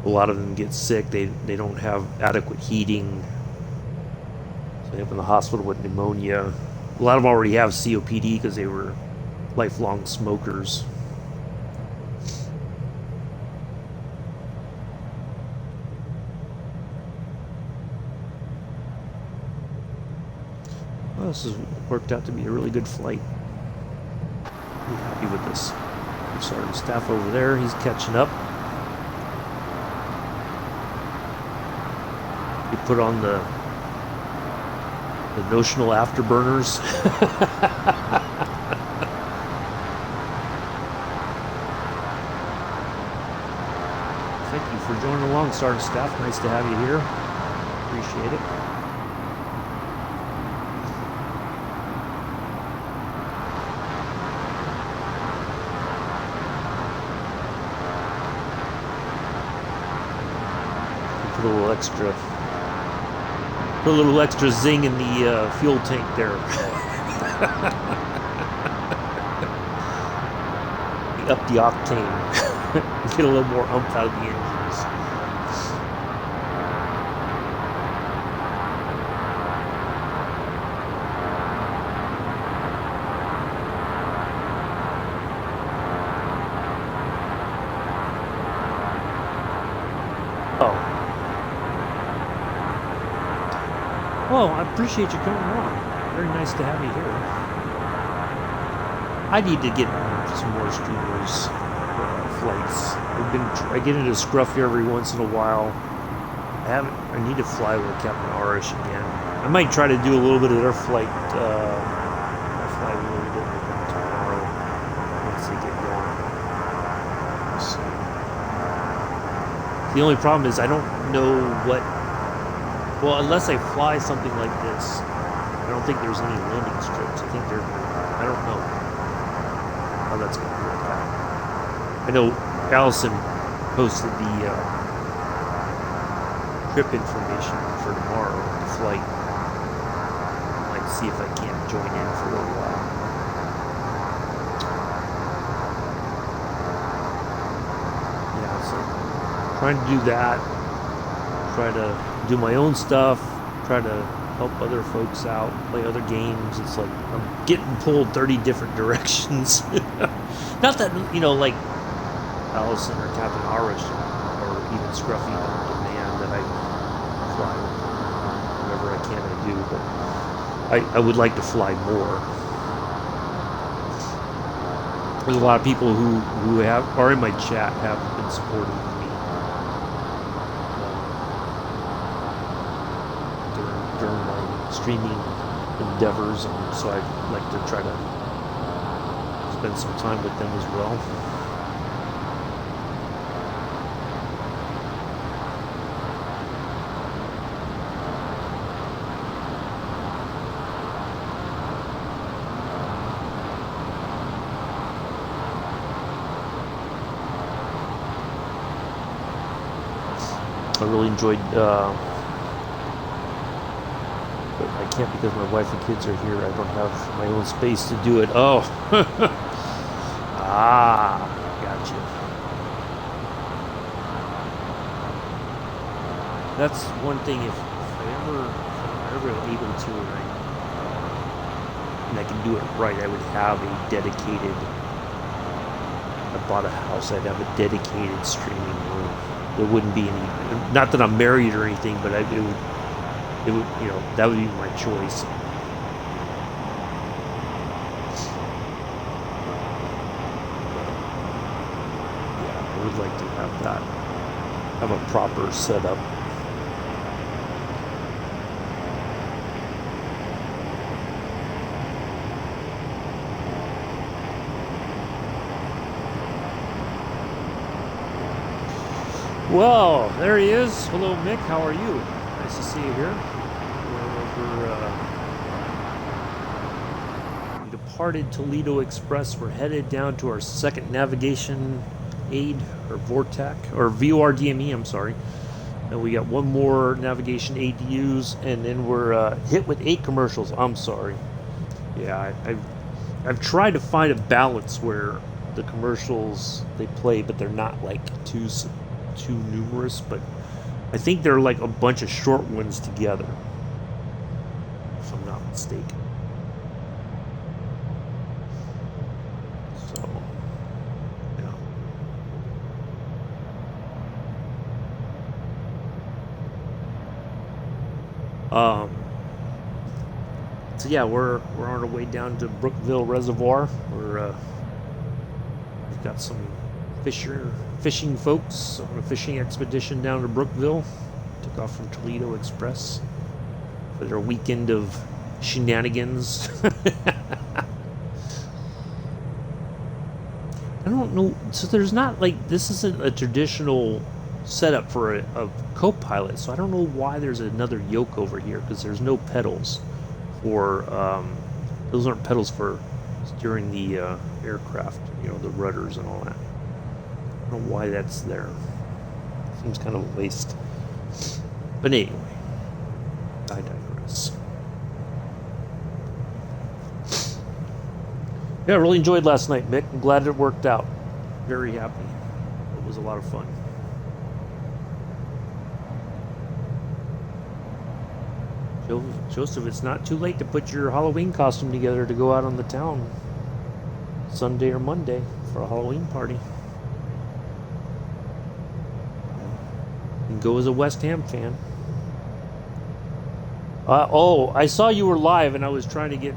A lot of them get sick. They don't have adequate heating. So they end up in the hospital with pneumonia. A lot of them already have COPD because they were lifelong smokers. Well, this has worked out to be a really good flight. I'm happy with this. Sergeant Staff over there, he's catching up. He put on the notional afterburners. Thank you for joining along, Sergeant Staff. Nice to have you here. Appreciate it. Put a little extra zing in the fuel tank there. Up the octane. Get a little more oomph out of the engines. Oh. Well, I appreciate you coming along. Very nice to have you here. I need to get some more streamers flights. I get into Scruffy every once in a while. I need to fly with Captain Arish again. I might try to do a little bit of their flight. I'll fly a little bit with them tomorrow once they get going. So, the only problem is I don't know what. Well, unless I fly something like this, I don't think there's any landing strips. I think I don't know how that's going to work out. I know Allison posted the trip information for tomorrow, the flight. I might see if I can't join in for a little while. Yeah, so trying to do that. Try to do my own stuff, try to help other folks out, play other games. It's like I'm getting pulled 30 different directions. Not that, like Allison or Captain Arish or even Scruffy don't demand that I fly whatever I can I do, but I would like to fly more. There's a lot of people who are in my chat have been supporting me during my streaming endeavors, and so I'd like to try to spend some time with them as well. I really enjoyed, but I can't because my wife and kids are here. I don't have my own space to do it. Oh, gotcha. That's one thing. If I'm ever able to, and I can do it right, I would have a dedicated I bought a house, I'd have a dedicated streaming room. There wouldn't be any. Not that I'm married or anything, but it would, you know, that would be my choice. Yeah, I would like to have that. Have a proper setup. Well, there he is. Hello, Mick. How are you? Nice to see you here. We departed Toledo Express. We're headed down to our second navigation aid, or VORTAC, or VORDME, I'm sorry. And we got one more navigation aid to use, and then we're hit with 8 commercials. I'm sorry. Yeah, I've tried to find a balance where the commercials they play, but they're not like too numerous, but I think they're like a bunch of short ones together, if I'm not mistaken. So, yeah. So yeah, we're on our way down to Brookville Reservoir. We've got some fishing folks on a fishing expedition down to Brookville. Took off from Toledo Express for their weekend of shenanigans. I don't know. So there's not like, this isn't a traditional setup for a co-pilot. So I don't know why there's another yoke over here, because there's no pedals for those aren't pedals for steering the aircraft. You know, the rudders and all that. I don't know why that's there. Seems kind of a waste. But anyway, I digress. Yeah, I really enjoyed last night, Mick. I'm glad it worked out. Very happy. It was a lot of fun. Joseph, it's not too late to put your Halloween costume together to go out on the town Sunday or Monday for a Halloween party. And go as a West Ham fan. Oh, I saw you were live, and I was trying to get...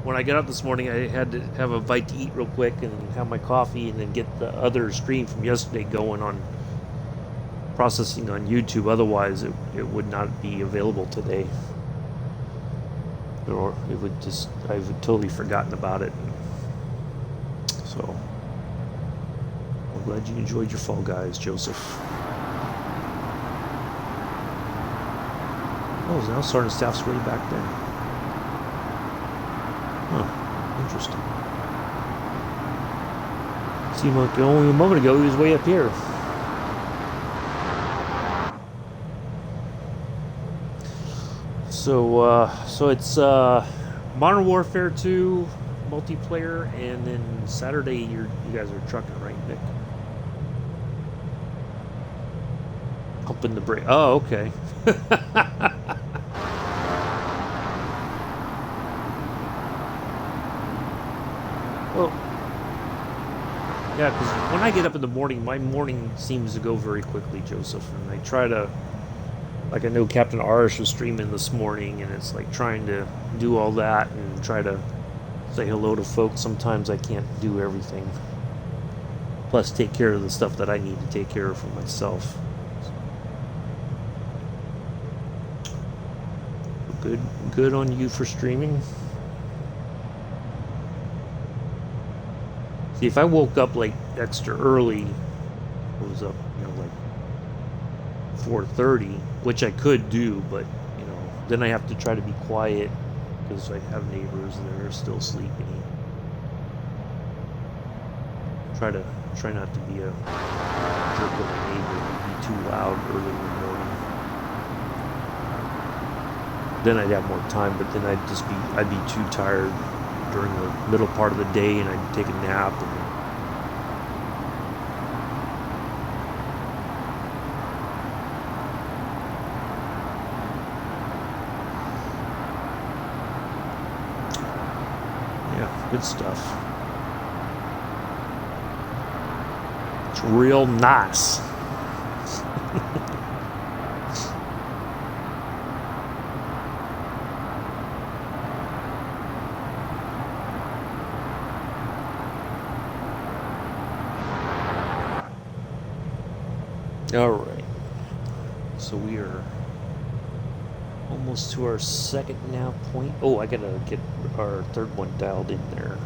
when I got up this morning, I had to have a bite to eat real quick and have my coffee and then get the other stream from yesterday going on processing on YouTube. Otherwise, it would not be available today. Or it would just... I've totally forgotten about it. So, I'm glad you enjoyed your Fall Guys, Joseph. Oh, now Sergeant Staff's way back there. Huh, interesting. Seemed like only a moment ago he was way up here. So it's Modern Warfare 2 multiplayer, and then Saturday you guys are trucking, right, Nick? Pumping the brake. Oh, okay. Well, yeah, because when I get up in the morning, my morning seems to go very quickly, Joseph, and I try to, like, I know Captain Arish was streaming this morning, and it's like trying to do all that and try to say hello to folks. Sometimes I can't do everything. Plus take care of the stuff that I need to take care of for myself. Good on you for streaming. See, if I woke up like extra early, I was up, like 4:30, which I could do, but then I have to try to be quiet because I have neighbors that are still sleeping. Try not to be a jerk of a neighbor and be too loud early in the morning. Then I'd have more time, but then I'd be too tired during the middle part of the day, and I'd take a nap. Yeah, good stuff. It's real nice. All right, so we are almost to our second nav point. Oh, I gotta get our third one dialed in there.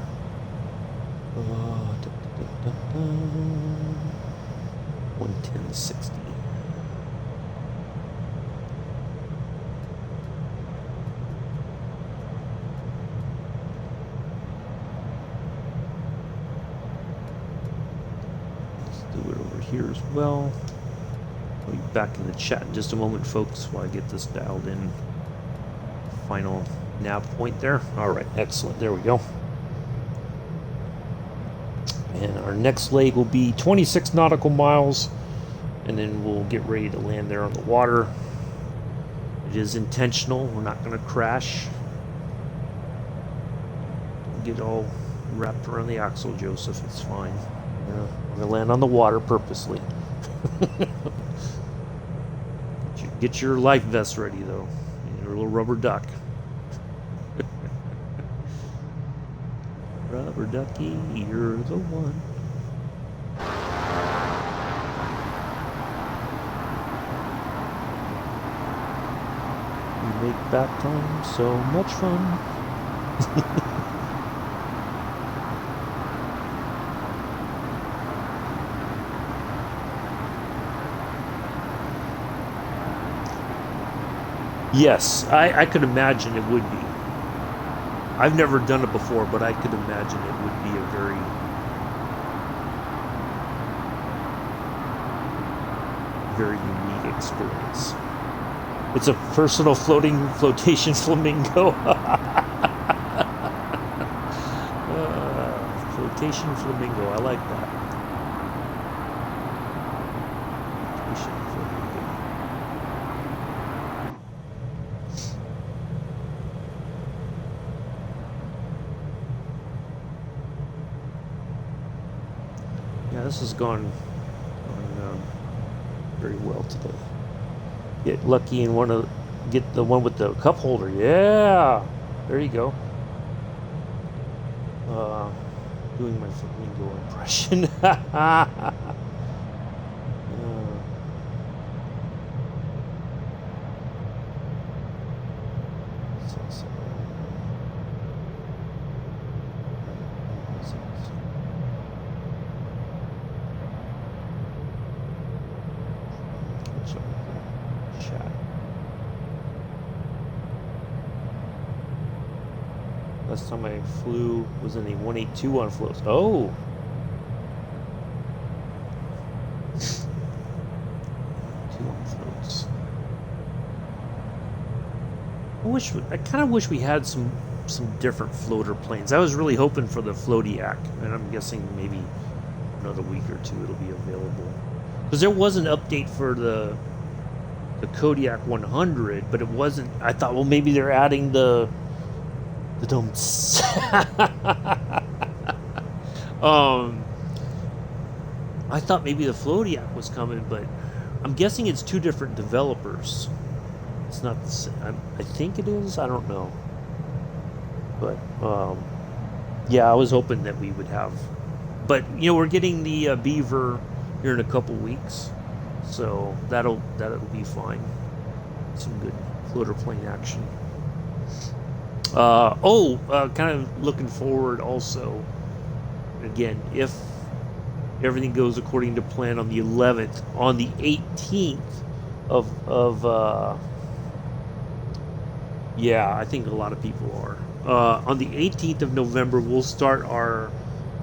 110.60. Let's do it over here as well. I'll be back in the chat in just a moment, folks, while I get this dialed in. Final nav point there. All right, excellent. There we go. And our next leg will be 26 nautical miles, and then we'll get ready to land there on the water. It is intentional. We're not going to crash. Don't get all wrapped around the axle, Joseph. It's fine. We're going to land on the water purposely. Get your life vest ready, though. Your little rubber duck. Rubber ducky, you're the one. You make back time so much fun. Yes, I could imagine it would be. I've never done it before, but I could imagine it would be a very unique experience. It's a personal flotation flamingo. Flotation flamingo, I like that. Flotation flamingo. This has gone very well today. Get lucky and get the one with the cup holder. Yeah, there you go. Doing my flamingo impression. Last time I flew was in a 182 on floats. Oh! 2 on floats. I kind of wish we had some different floater planes. I was really hoping for the Floatiac, and I'm guessing maybe another week or two it'll be available. Because there was an update for the Kodiak 100, but it wasn't. I thought, well, maybe they're adding the dumps. I thought maybe the Floatiac was coming, but I'm guessing it's 2 different developers. It's not the same. I think it is. I don't know. But yeah, I was hoping that we would have. But we're getting the Beaver here in a couple weeks, so that'll be fine. Some good floater plane action. Kind of looking forward also. Again, if everything goes according to plan on the 11th, on the 18th of I think a lot of people are. On the 18th of November, we'll start our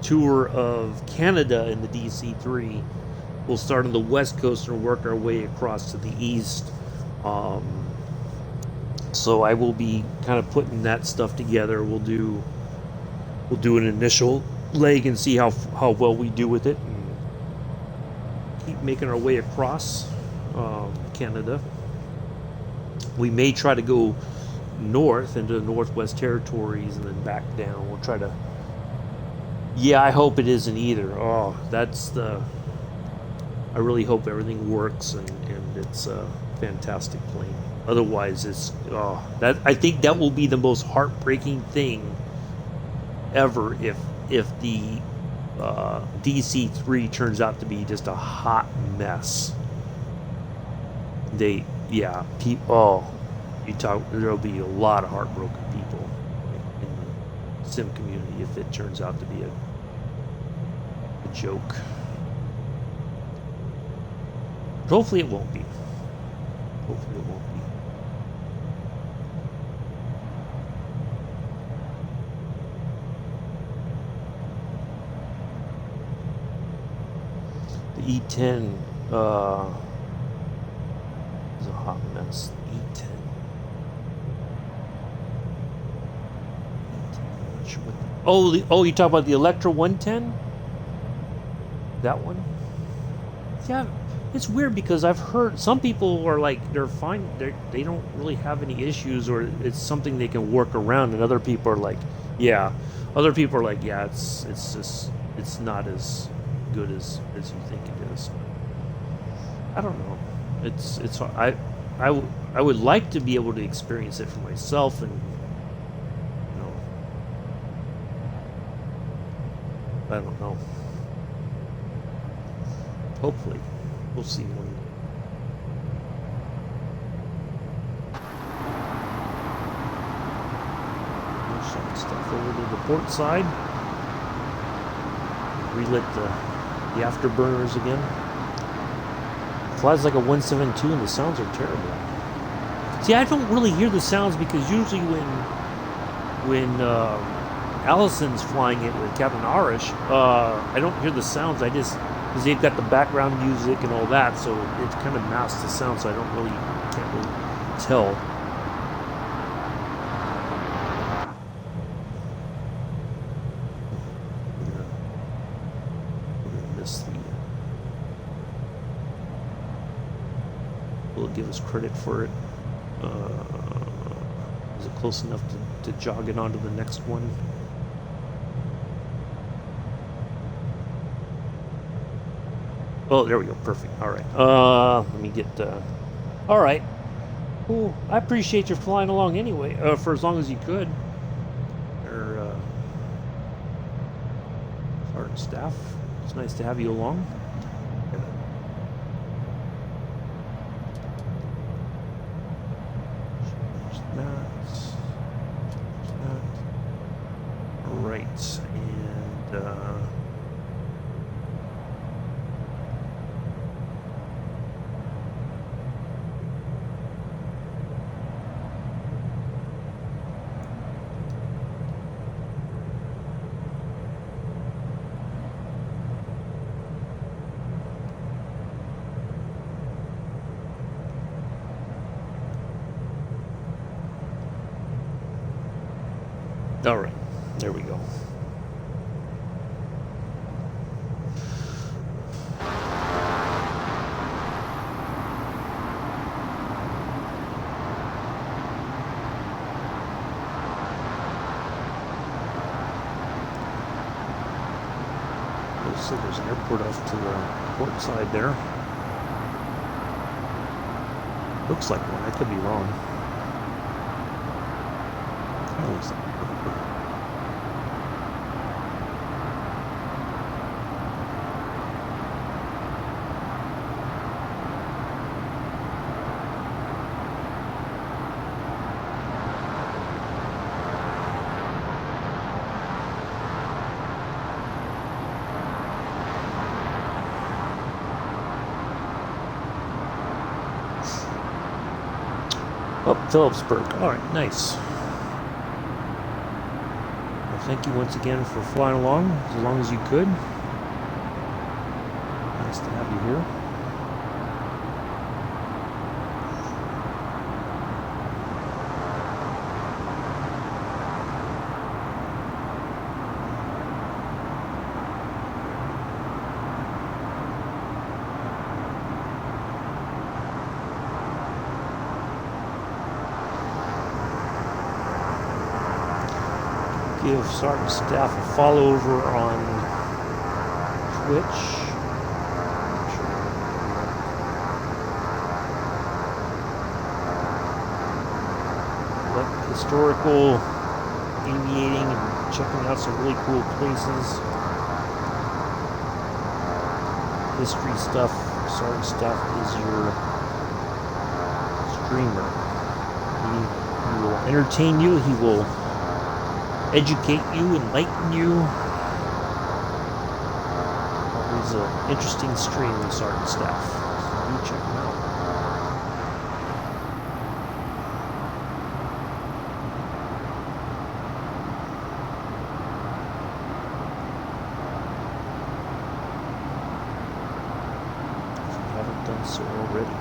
tour of Canada in the DC-3. We'll start on the west coast and work our way across to the east. So I will be kind of putting that stuff together. We'll do an initial leg and see how well we do with it, and keep making our way across Canada. We may try to go north into the Northwest Territories and then back down. We'll try to. Yeah, I hope it isn't either. Oh, that's the I really hope everything works and it's a fantastic plane. Otherwise, it's that I think that will be the most heartbreaking thing ever if the DC-3 turns out to be just a hot mess. There'll be a lot of heartbroken people in the sim community if it turns out to be a joke. But hopefully it won't be. Hopefully it won't be. The E10 is a hot mess. E10. I'm not sure what you talk about the Electra 110? That one? Yeah, it's weird because I've heard some people are like they're fine, they don't really have any issues, or it's something they can work around, and other people are like, yeah, it's not as good as you think it is. I don't know. It's I would like to be able to experience it for myself, and I don't know. Hopefully, we'll see one day. Some stuff over to the port side. Relit the afterburners again. Flies like a 172 and the sounds are terrible. See, I don't really hear the sounds because usually when Allison's flying it with Captain Arish, I don't hear the sounds. Because they've got the background music and all that, so it kind of masks the sound, so I can't really tell. We're gonna miss the. Will it give us credit for it? Is it close enough to jog it onto the next one? Oh, there we go. Perfect. All right. Let me get. All right. Cool. I appreciate you flying along anyway. For as long as you could. Or Sergeant Staff. It's nice to have you along. All right. And. All right, there we go. So there's an airport off to the port side there. Looks like one. I could be wrong. That looks like one. Oh, Phillipsburg. All right, nice. Well, thank you once again for flying along as you could. Nice to have you here. Give Sergeant Staff a follow over on Twitch. historical aviating and checking out some really cool places. History stuff, Sergeant Staff is your streamer. He will entertain you, he will educate you, enlighten you. Always an interesting stream with Sergeant Staff. So do check him out. So already.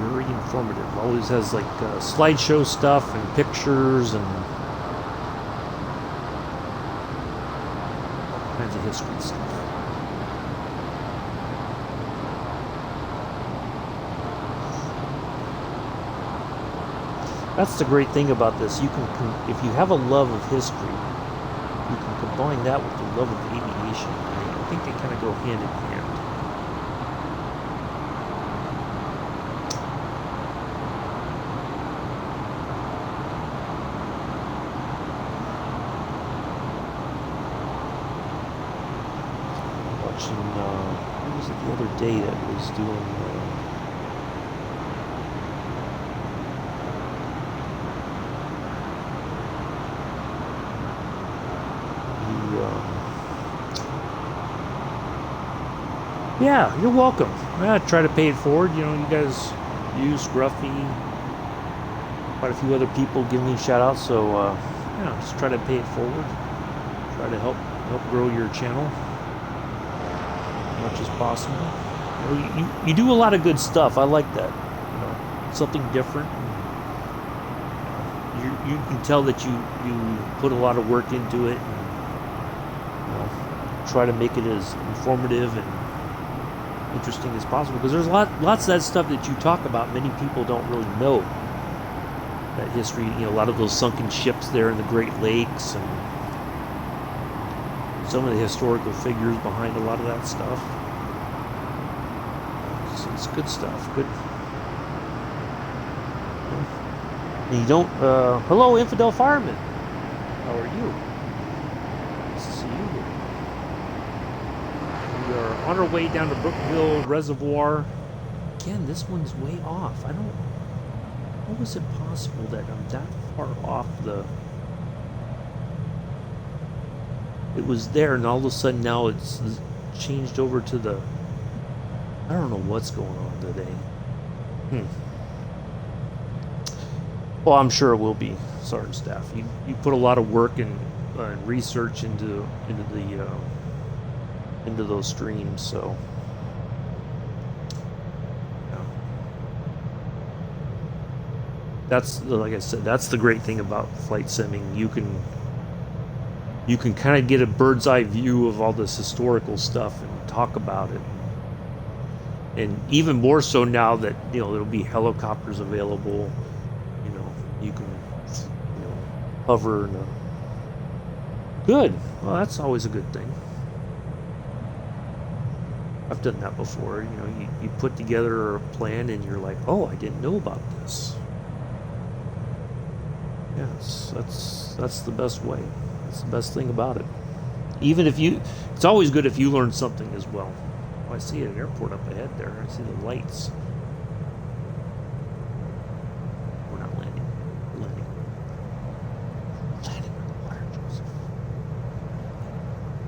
Very informative. Always has like slideshow stuff and pictures and all kinds of history stuff. That's the great thing about this. You can, if you have a love of history, you can combine that with the love of aviation. I think they kind of go hand in hand. Watching, what was it the other day that was doing? Yeah, you're welcome. I try to pay it forward. You know, you guys use Gruffy. Quite a few other people give me shout outs, so yeah, just try to pay it forward. Try to help grow your channel as much as possible. You know, you do a lot of good stuff. I like that. You know, something different. You can tell that you put a lot of work into it. And, you know, try to make it as informative and interesting as possible, because there's lots of that stuff that you talk about many people don't really know. That history, you know, a lot of those sunken ships there in the Great Lakes and some of the historical figures behind a lot of that stuff. It's good stuff. Good. And you don't hello Infidel Fireman. How are you? Nice to see you here. We are on our way down to Brookville Reservoir. Again, this one's way off. How is it possible that I'm that far off the... It was there, and all of a sudden now it's changed over to the... I don't know what's going on today. Well, I'm sure it will be, Sergeant Staff. You put a lot of work and research into those streams, so... That's, like I said, that's the great thing about flight simming. You can kind of get a bird's eye view of all this historical stuff and talk about it. And even more so now that, you know, there'll be helicopters available. You know, you can, you know, hover and good. Well, that's always a good thing. I've done that before. You know, you put together a plan and you're like, oh, I didn't know about this. Yes, that's the best way. That's the best thing about it. Even if you, it's always good if you learn something as well. Oh, I see an airport up ahead there. I see the lights. We're not landing. We're landing. Landing on the water,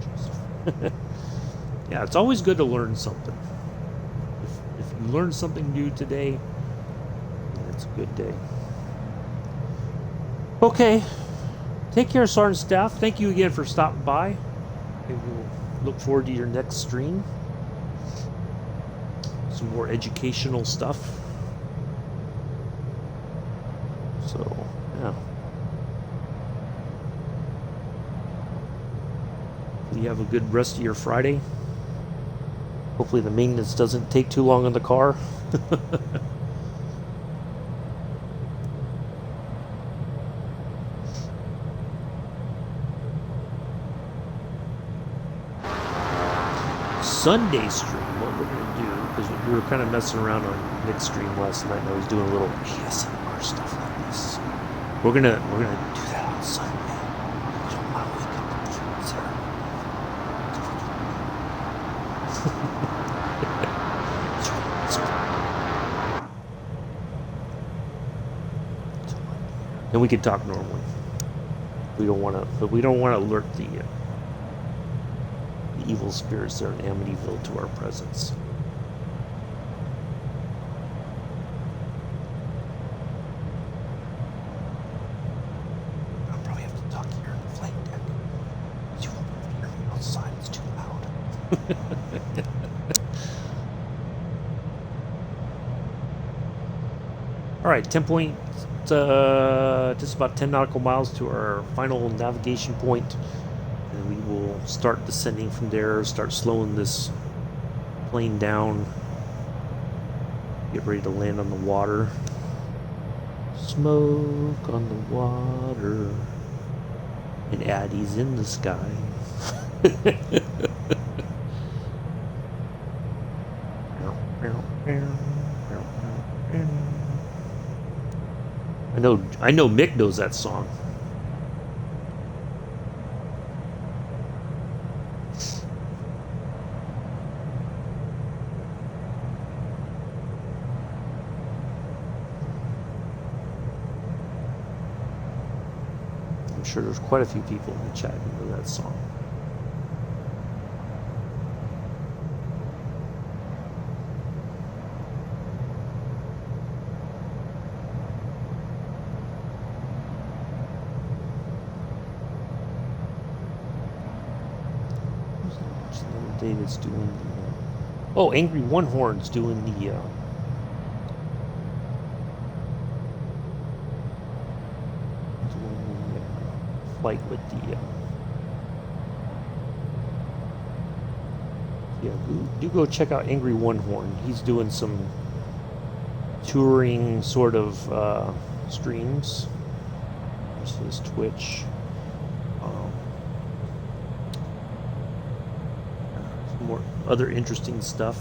Joseph. Yeah, it's always good to learn something. If you learn something new today, it's a good day. Okay, take care, Sergeant Staff. Thank you again for stopping by. And we'll look forward to your next stream. Some more educational stuff. So, yeah. You have a good rest of your Friday. Hopefully the maintenance doesn't take too long on the car. Sunday stream, what we're gonna do, because we were kind of messing around on Nick's stream last night, and I was doing a little ASMR stuff like this. We're gonna do that on Sunday. We don't want to wake up the kids here. And we can talk normally. We don't want to, but we don't want to alert the evil spirits there in Amityville to our presence. I'll probably have to talk here in the flight deck. You won't be able to hear me outside, it's too loud. Alright, 10 point, just about 10 nautical miles to our final navigation point. And we will start descending from there, start slowing this plane down. Get ready to land on the water. Smoke on the water. And Addie's in the sky. I know Mick knows that song. I'm sure there's quite a few people in the chat who know that song. David's doing the... oh, Angry One Horn's doing the... doing the flight with the... yeah, do go check out Angry One Horn. He's doing some touring sort of streams. There's his Twitch. More other interesting stuff.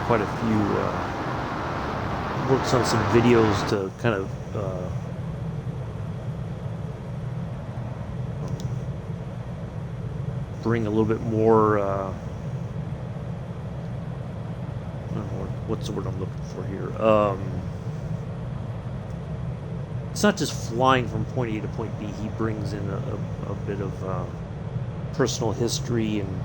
Quite a few works on some videos to kind of bring a little bit more I don't know, what's the word I'm looking for here, it's not just flying from point A to point B. He brings in a bit of personal history and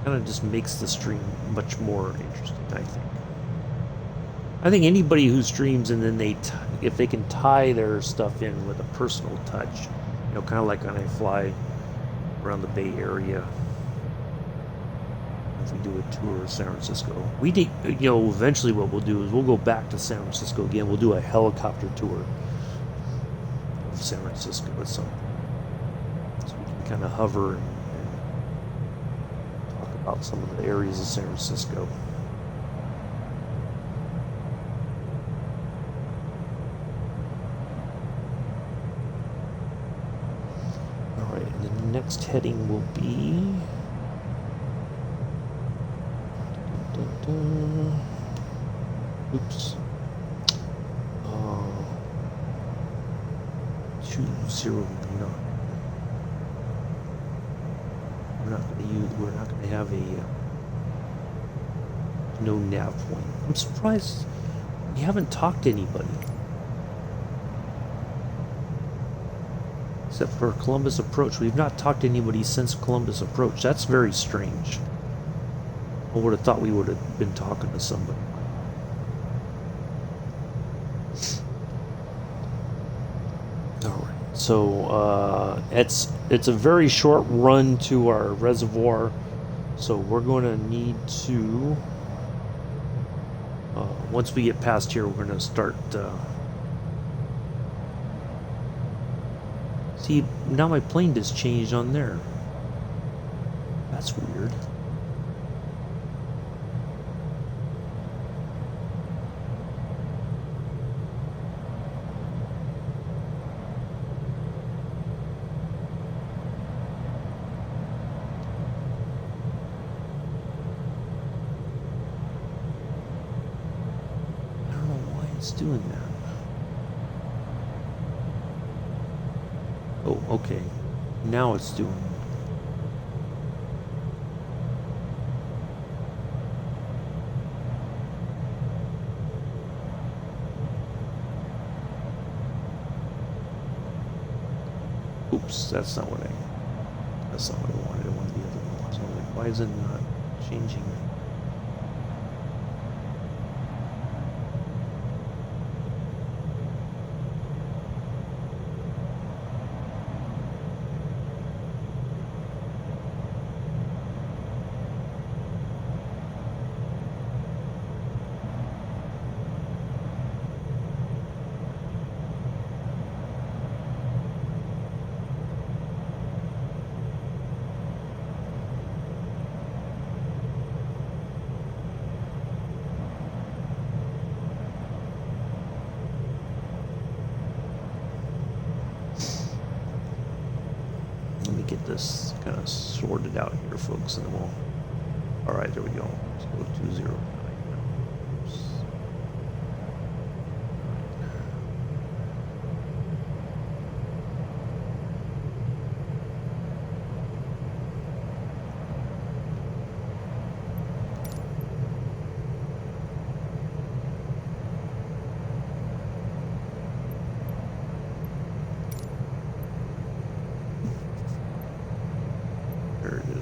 kind of just makes the stream much more interesting, I think anybody who streams and then if they can tie their stuff in with a personal touch, you know, kind of like when I fly around the Bay Area, if we do a tour of San Francisco, we did, you know, eventually what we'll do is we'll go back to San Francisco again. We'll do a helicopter tour of San Francisco at some point, so we can kind of hover and about some of the areas of San Francisco. Alright, and the next heading will be... oops. 209. We're not going to have a no nav point. I'm surprised we haven't talked to anybody except for Columbus Approach. We've not talked to anybody since Columbus Approach. That's very strange. I would have thought we would have been talking to somebody. So it's a very short run to our reservoir. So we're going to need to, once we get past here, we're going to start. See, now my plane just changed on there. That's weird. It's doing that. Oh, okay. Now it's doing it. Oops, that's not what I wanted. I wanted the other one. So like, why is it not changing? Get this kind of sorted out here, folks, and then we'll. All right, there we go. Let's go 209.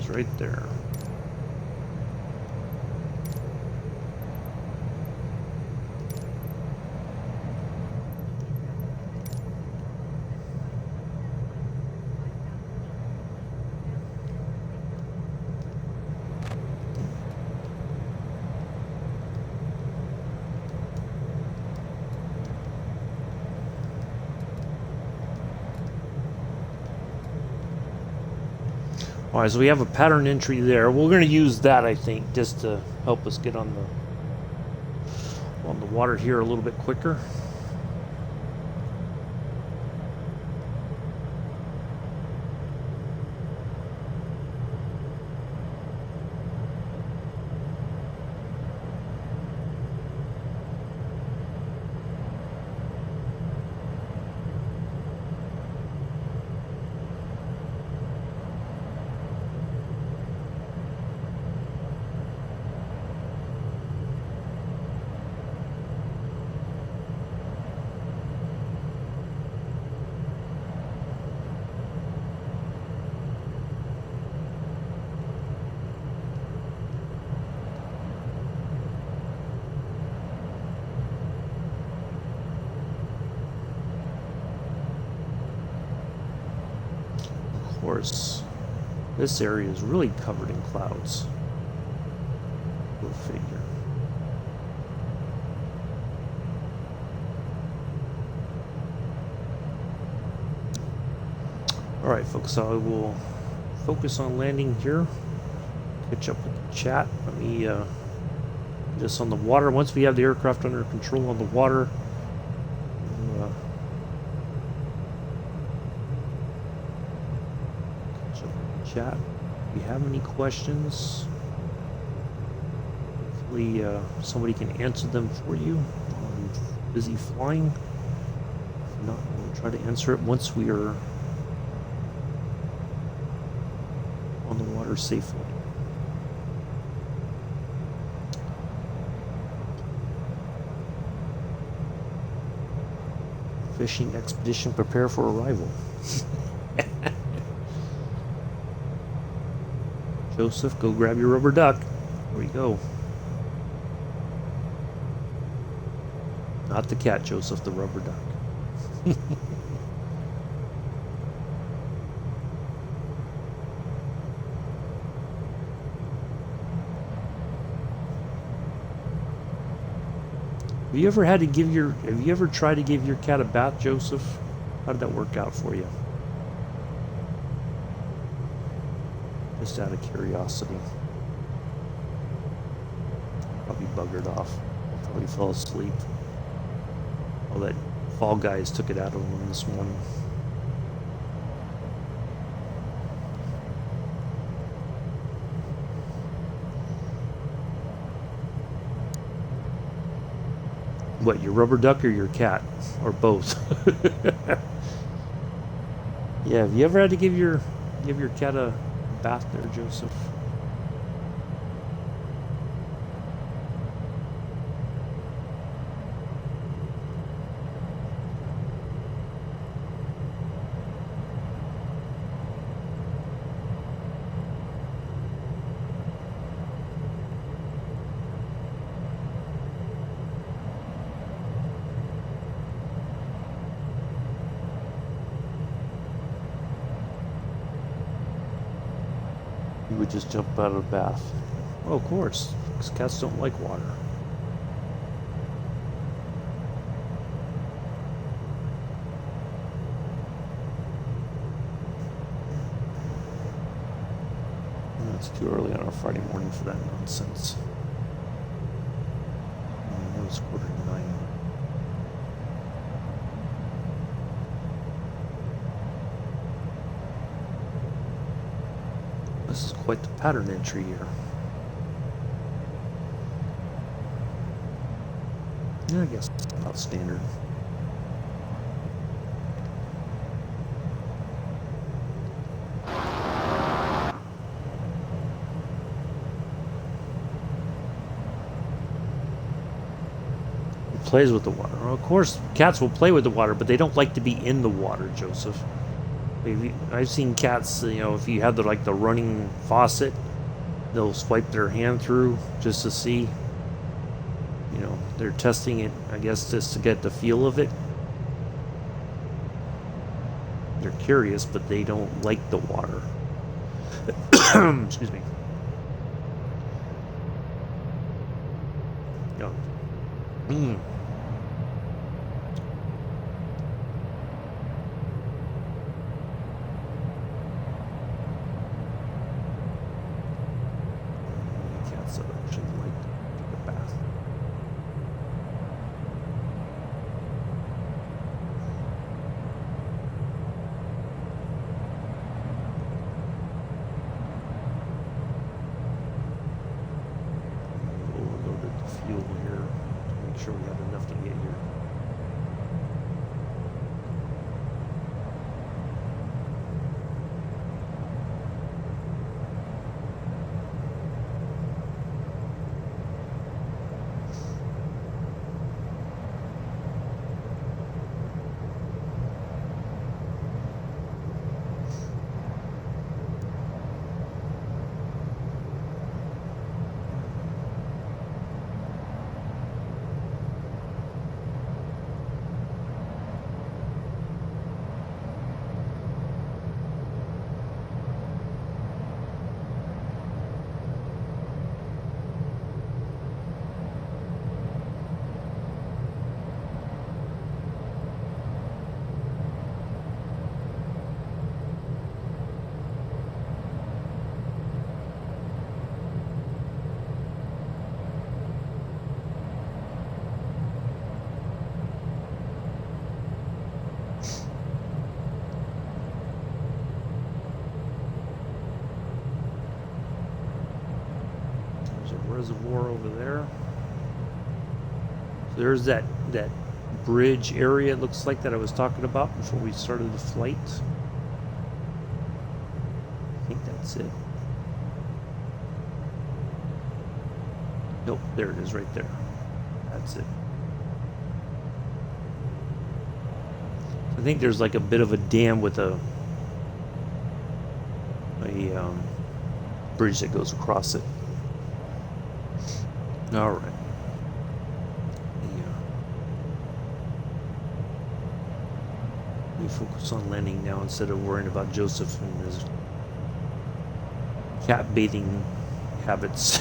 Right there. Alright, so we have a pattern entry there. We're going to use that, I think, just to help us get on the water here a little bit quicker. Of course, this area is really covered in clouds. Go figure. Alright, folks, I will focus on landing here. Catch up with the chat. Let me just on the water. Once we have the aircraft under control on the water, catch up with the chat. If you have any questions, hopefully somebody can answer them for you. I'm busy flying. If not, we'll try to answer it once we are on the water safely. Fishing expedition prepare for arrival. Joseph, go grab your rubber duck. There we go. Not the cat, Joseph, the rubber duck. Have you ever tried to give your cat a bath, Joseph? How did that work out for you? Just out of curiosity. Probably buggered off. Probably fell asleep. All that Fall Guys took it out of him this morning. What, your rubber duck or your cat? Or both? Yeah, have you ever had to give your cat a bath there, Joseph? You would just jump out of the bath. Oh, of course, because cats don't like water. It's too early on a Friday morning for that nonsense. It was 8:45. This is quite the pattern entry here. Yeah, I guess it's about standard. It plays with the water. Well, of course, cats will play with the water, but they don't like to be in the water, Joseph. I've seen cats, if you have the running faucet, they'll swipe their hand through just to see. They're testing it, I guess, just to get the feel of it. They're curious, but they don't like the water. Excuse me. No. Cats that actually like to take a bath. Overloaded the fuel here to make sure we have enough to get here. Reservoir over there. So there's that bridge area, it looks like, that I was talking about before we started the flight. I think that's it. Nope, there it is right there. That's it. I think there's like a bit of a dam with a bridge that goes across it. All right. Let me focus on landing now instead of worrying about Joseph and his cat bathing habits.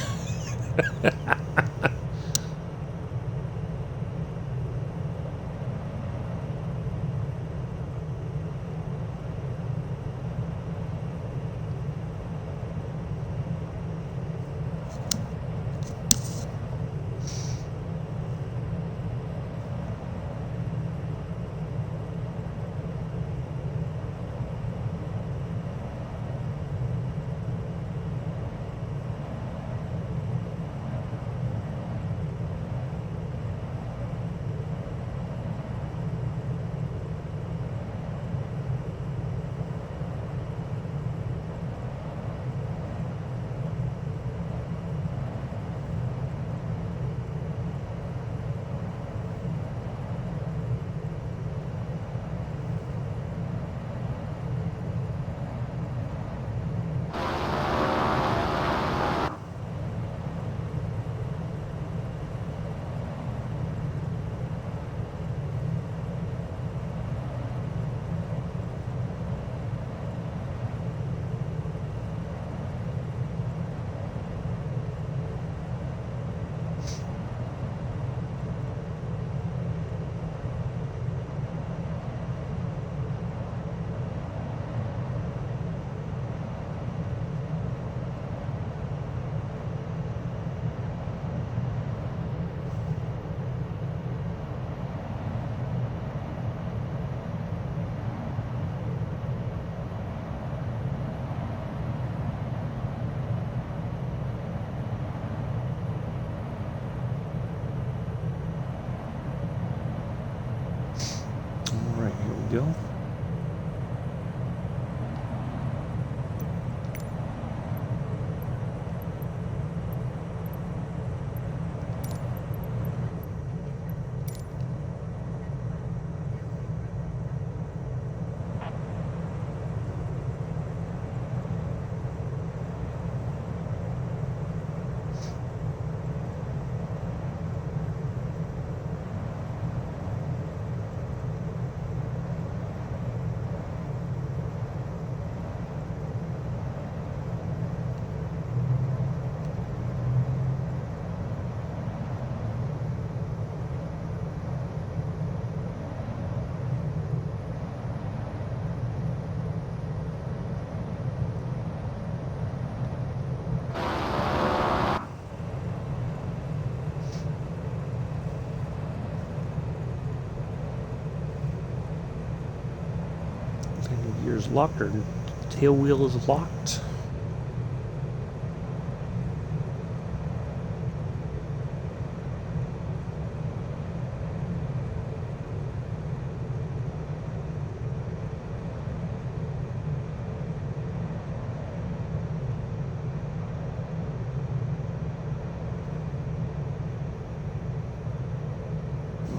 go. Gear's locked, or tail wheel is locked.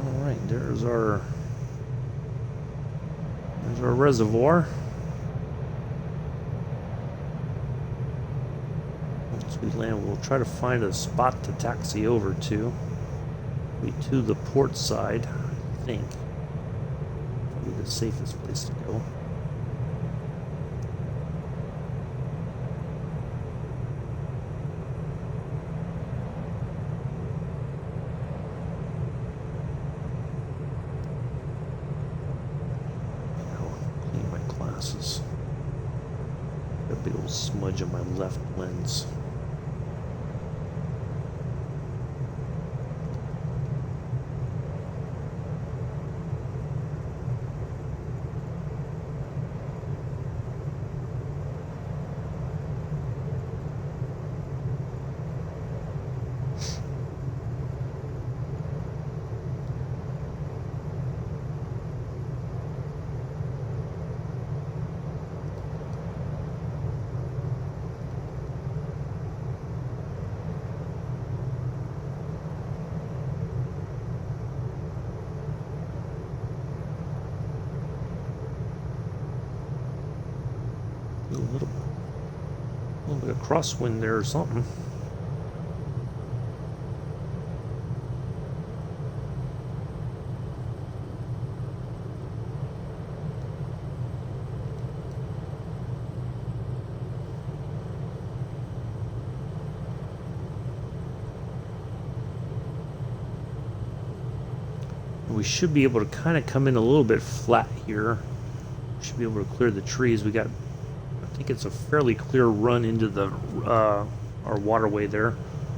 All right, there's our reservoir. Once we land, we'll try to find a spot to taxi over to. Be to the port side, I think. Probably the safest place to go. Got a big old smudge on my left lens. A little bit of crosswind there or something. We should be able to kind of come in a little bit flat here. Should be able to clear the trees. We got, I think it's a fairly clear run into the our waterway there,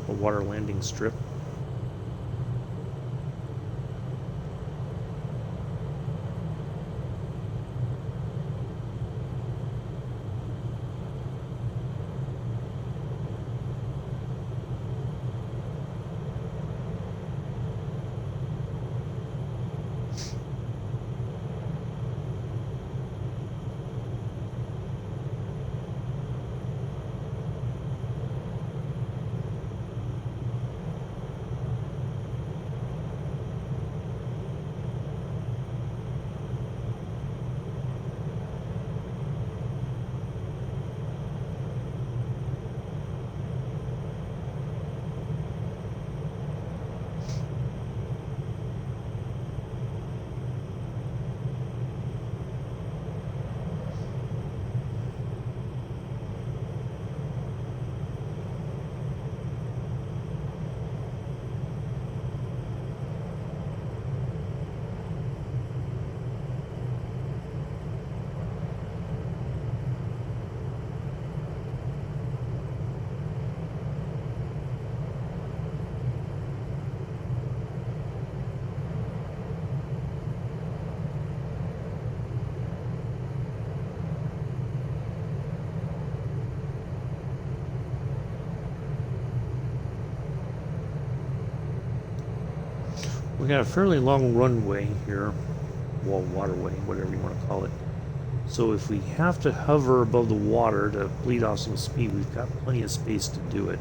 a water landing strip. We got a fairly long runway here. wall waterway, whatever you want to call it. So if we have to hover above the water to bleed off some speed, we've got plenty of space to do it.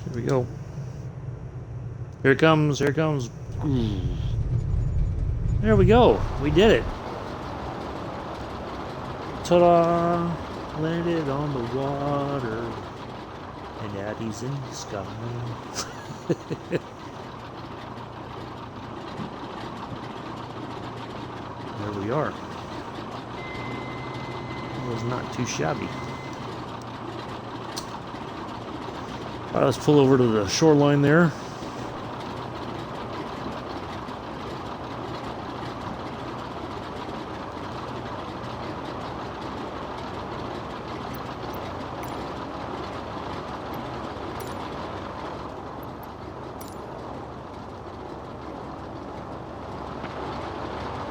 Here we go. Here it comes, here it comes. Ooh. There we go. We did it. Ta-da! Landed on the water. And Addie's in the sky. There we are. It was not too shabby. Alright, let's pull over to the shoreline there.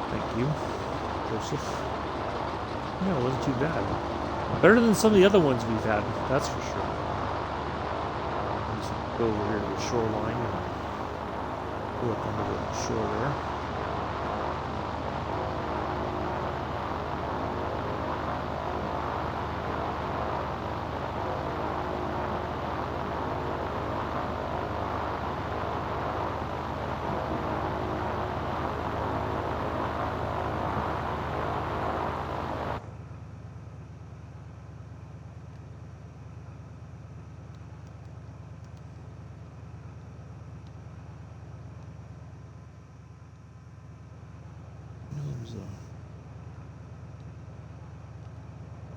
Thank you, Joseph. Yeah, it wasn't too bad. Better than some of the other ones we've had, that's for sure. Go over here to the shoreline and pull up onto the shore there.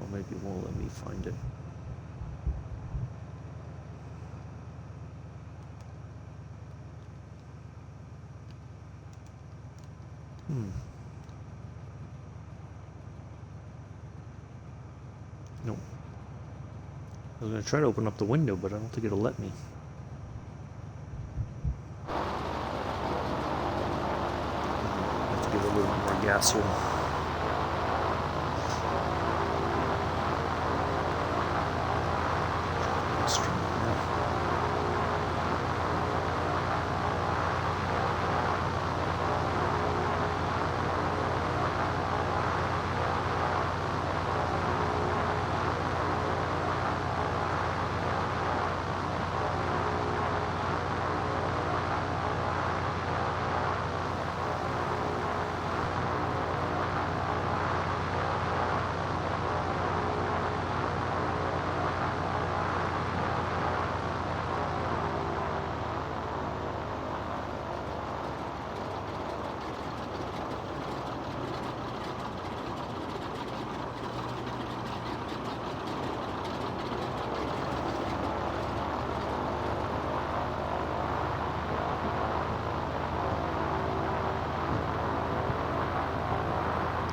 Well, maybe it won't let me find it. Nope. I was going to try to open up the window, but I don't think it'll let me. I have to give it a little more gas here.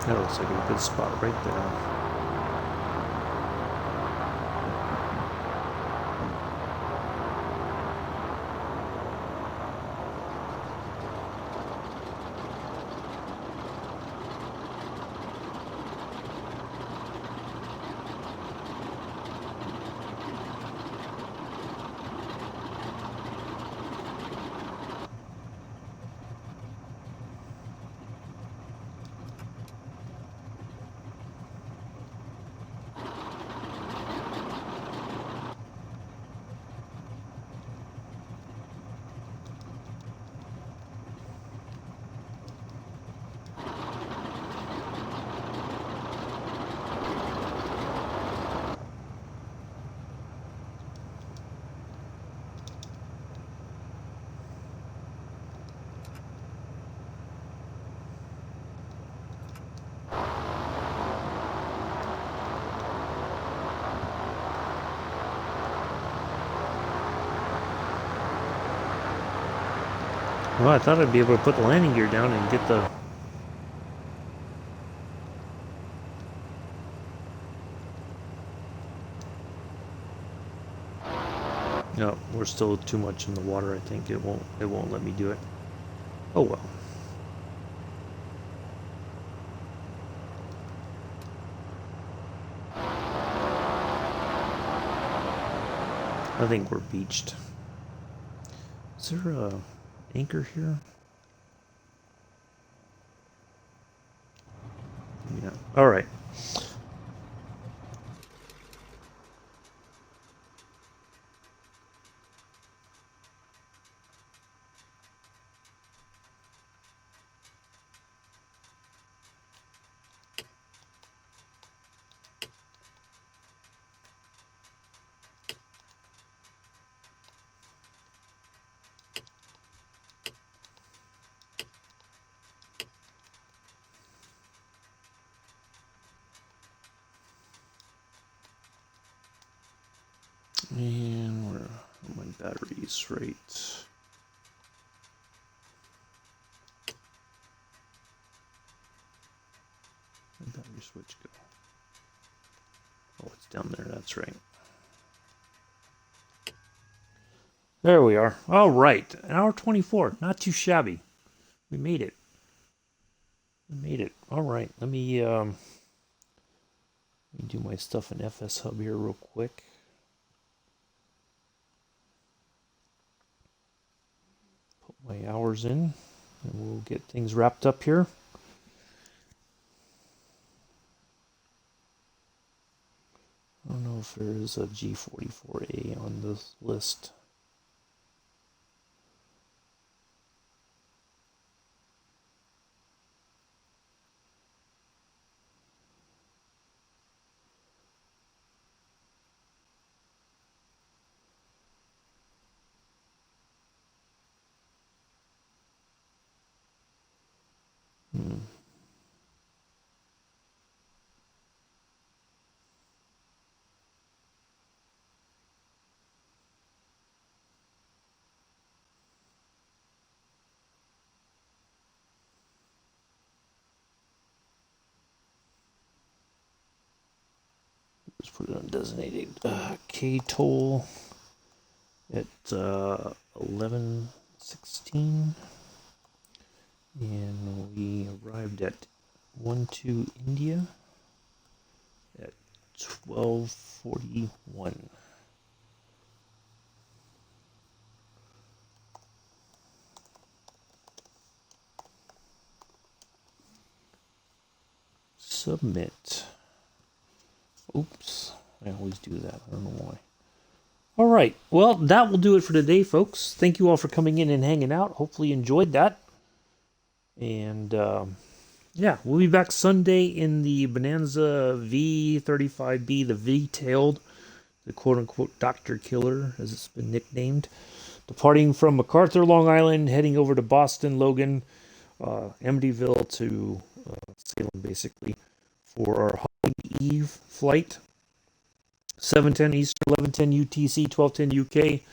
That looks like a good spot right there. Well, I thought I'd be able to put the landing gear down and get the... No, we're still too much in the water. I think it won't let me do it. Oh well. I think we're beached. Is there a anchor here? Yeah. All right. And where are my batteries? Right. Where'd the battery switch go? Oh, it's down there. That's right. There we are. All right. An hour 24. Not too shabby. We made it. We made it. All right. Let me do my stuff in FS Hub here real quick. Put my hours in, and we'll get things wrapped up here. I don't know if there is a G-44A on this list. Let's put it on designated K-toll at 11:16, and we arrived at 12 India at 12:41. Submit. Oops, I always do that. I don't know why. All right, well, that will do it for today, folks. Thank you all for coming in and hanging out. Hopefully you enjoyed that. And yeah, we'll be back Sunday in the Bonanza V35B, the V-tailed, the quote-unquote Dr. Killer, as it's been nicknamed. Departing from MacArthur, Long Island, heading over to Boston, Logan, Amityville to Salem, basically, for our Halloween Eve flight. 7:10 Eastern, 11:10 UTC, 12:10 UK.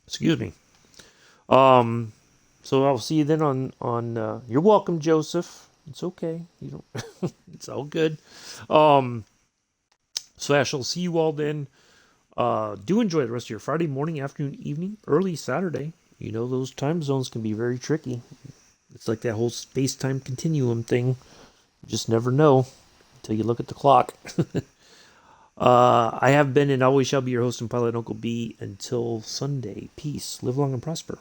Excuse me. So I'll see you then on. You're welcome, Joseph. It's okay. You don't. It's all good. So I shall see you all then. Do enjoy the rest of your Friday morning, afternoon, evening, early Saturday. You know those time zones can be very tricky. It's like that whole space-time continuum thing. You just never know until you look at the clock. I have been and always shall be your host and pilot, Uncle B. Until Sunday. Peace. Live long and prosper.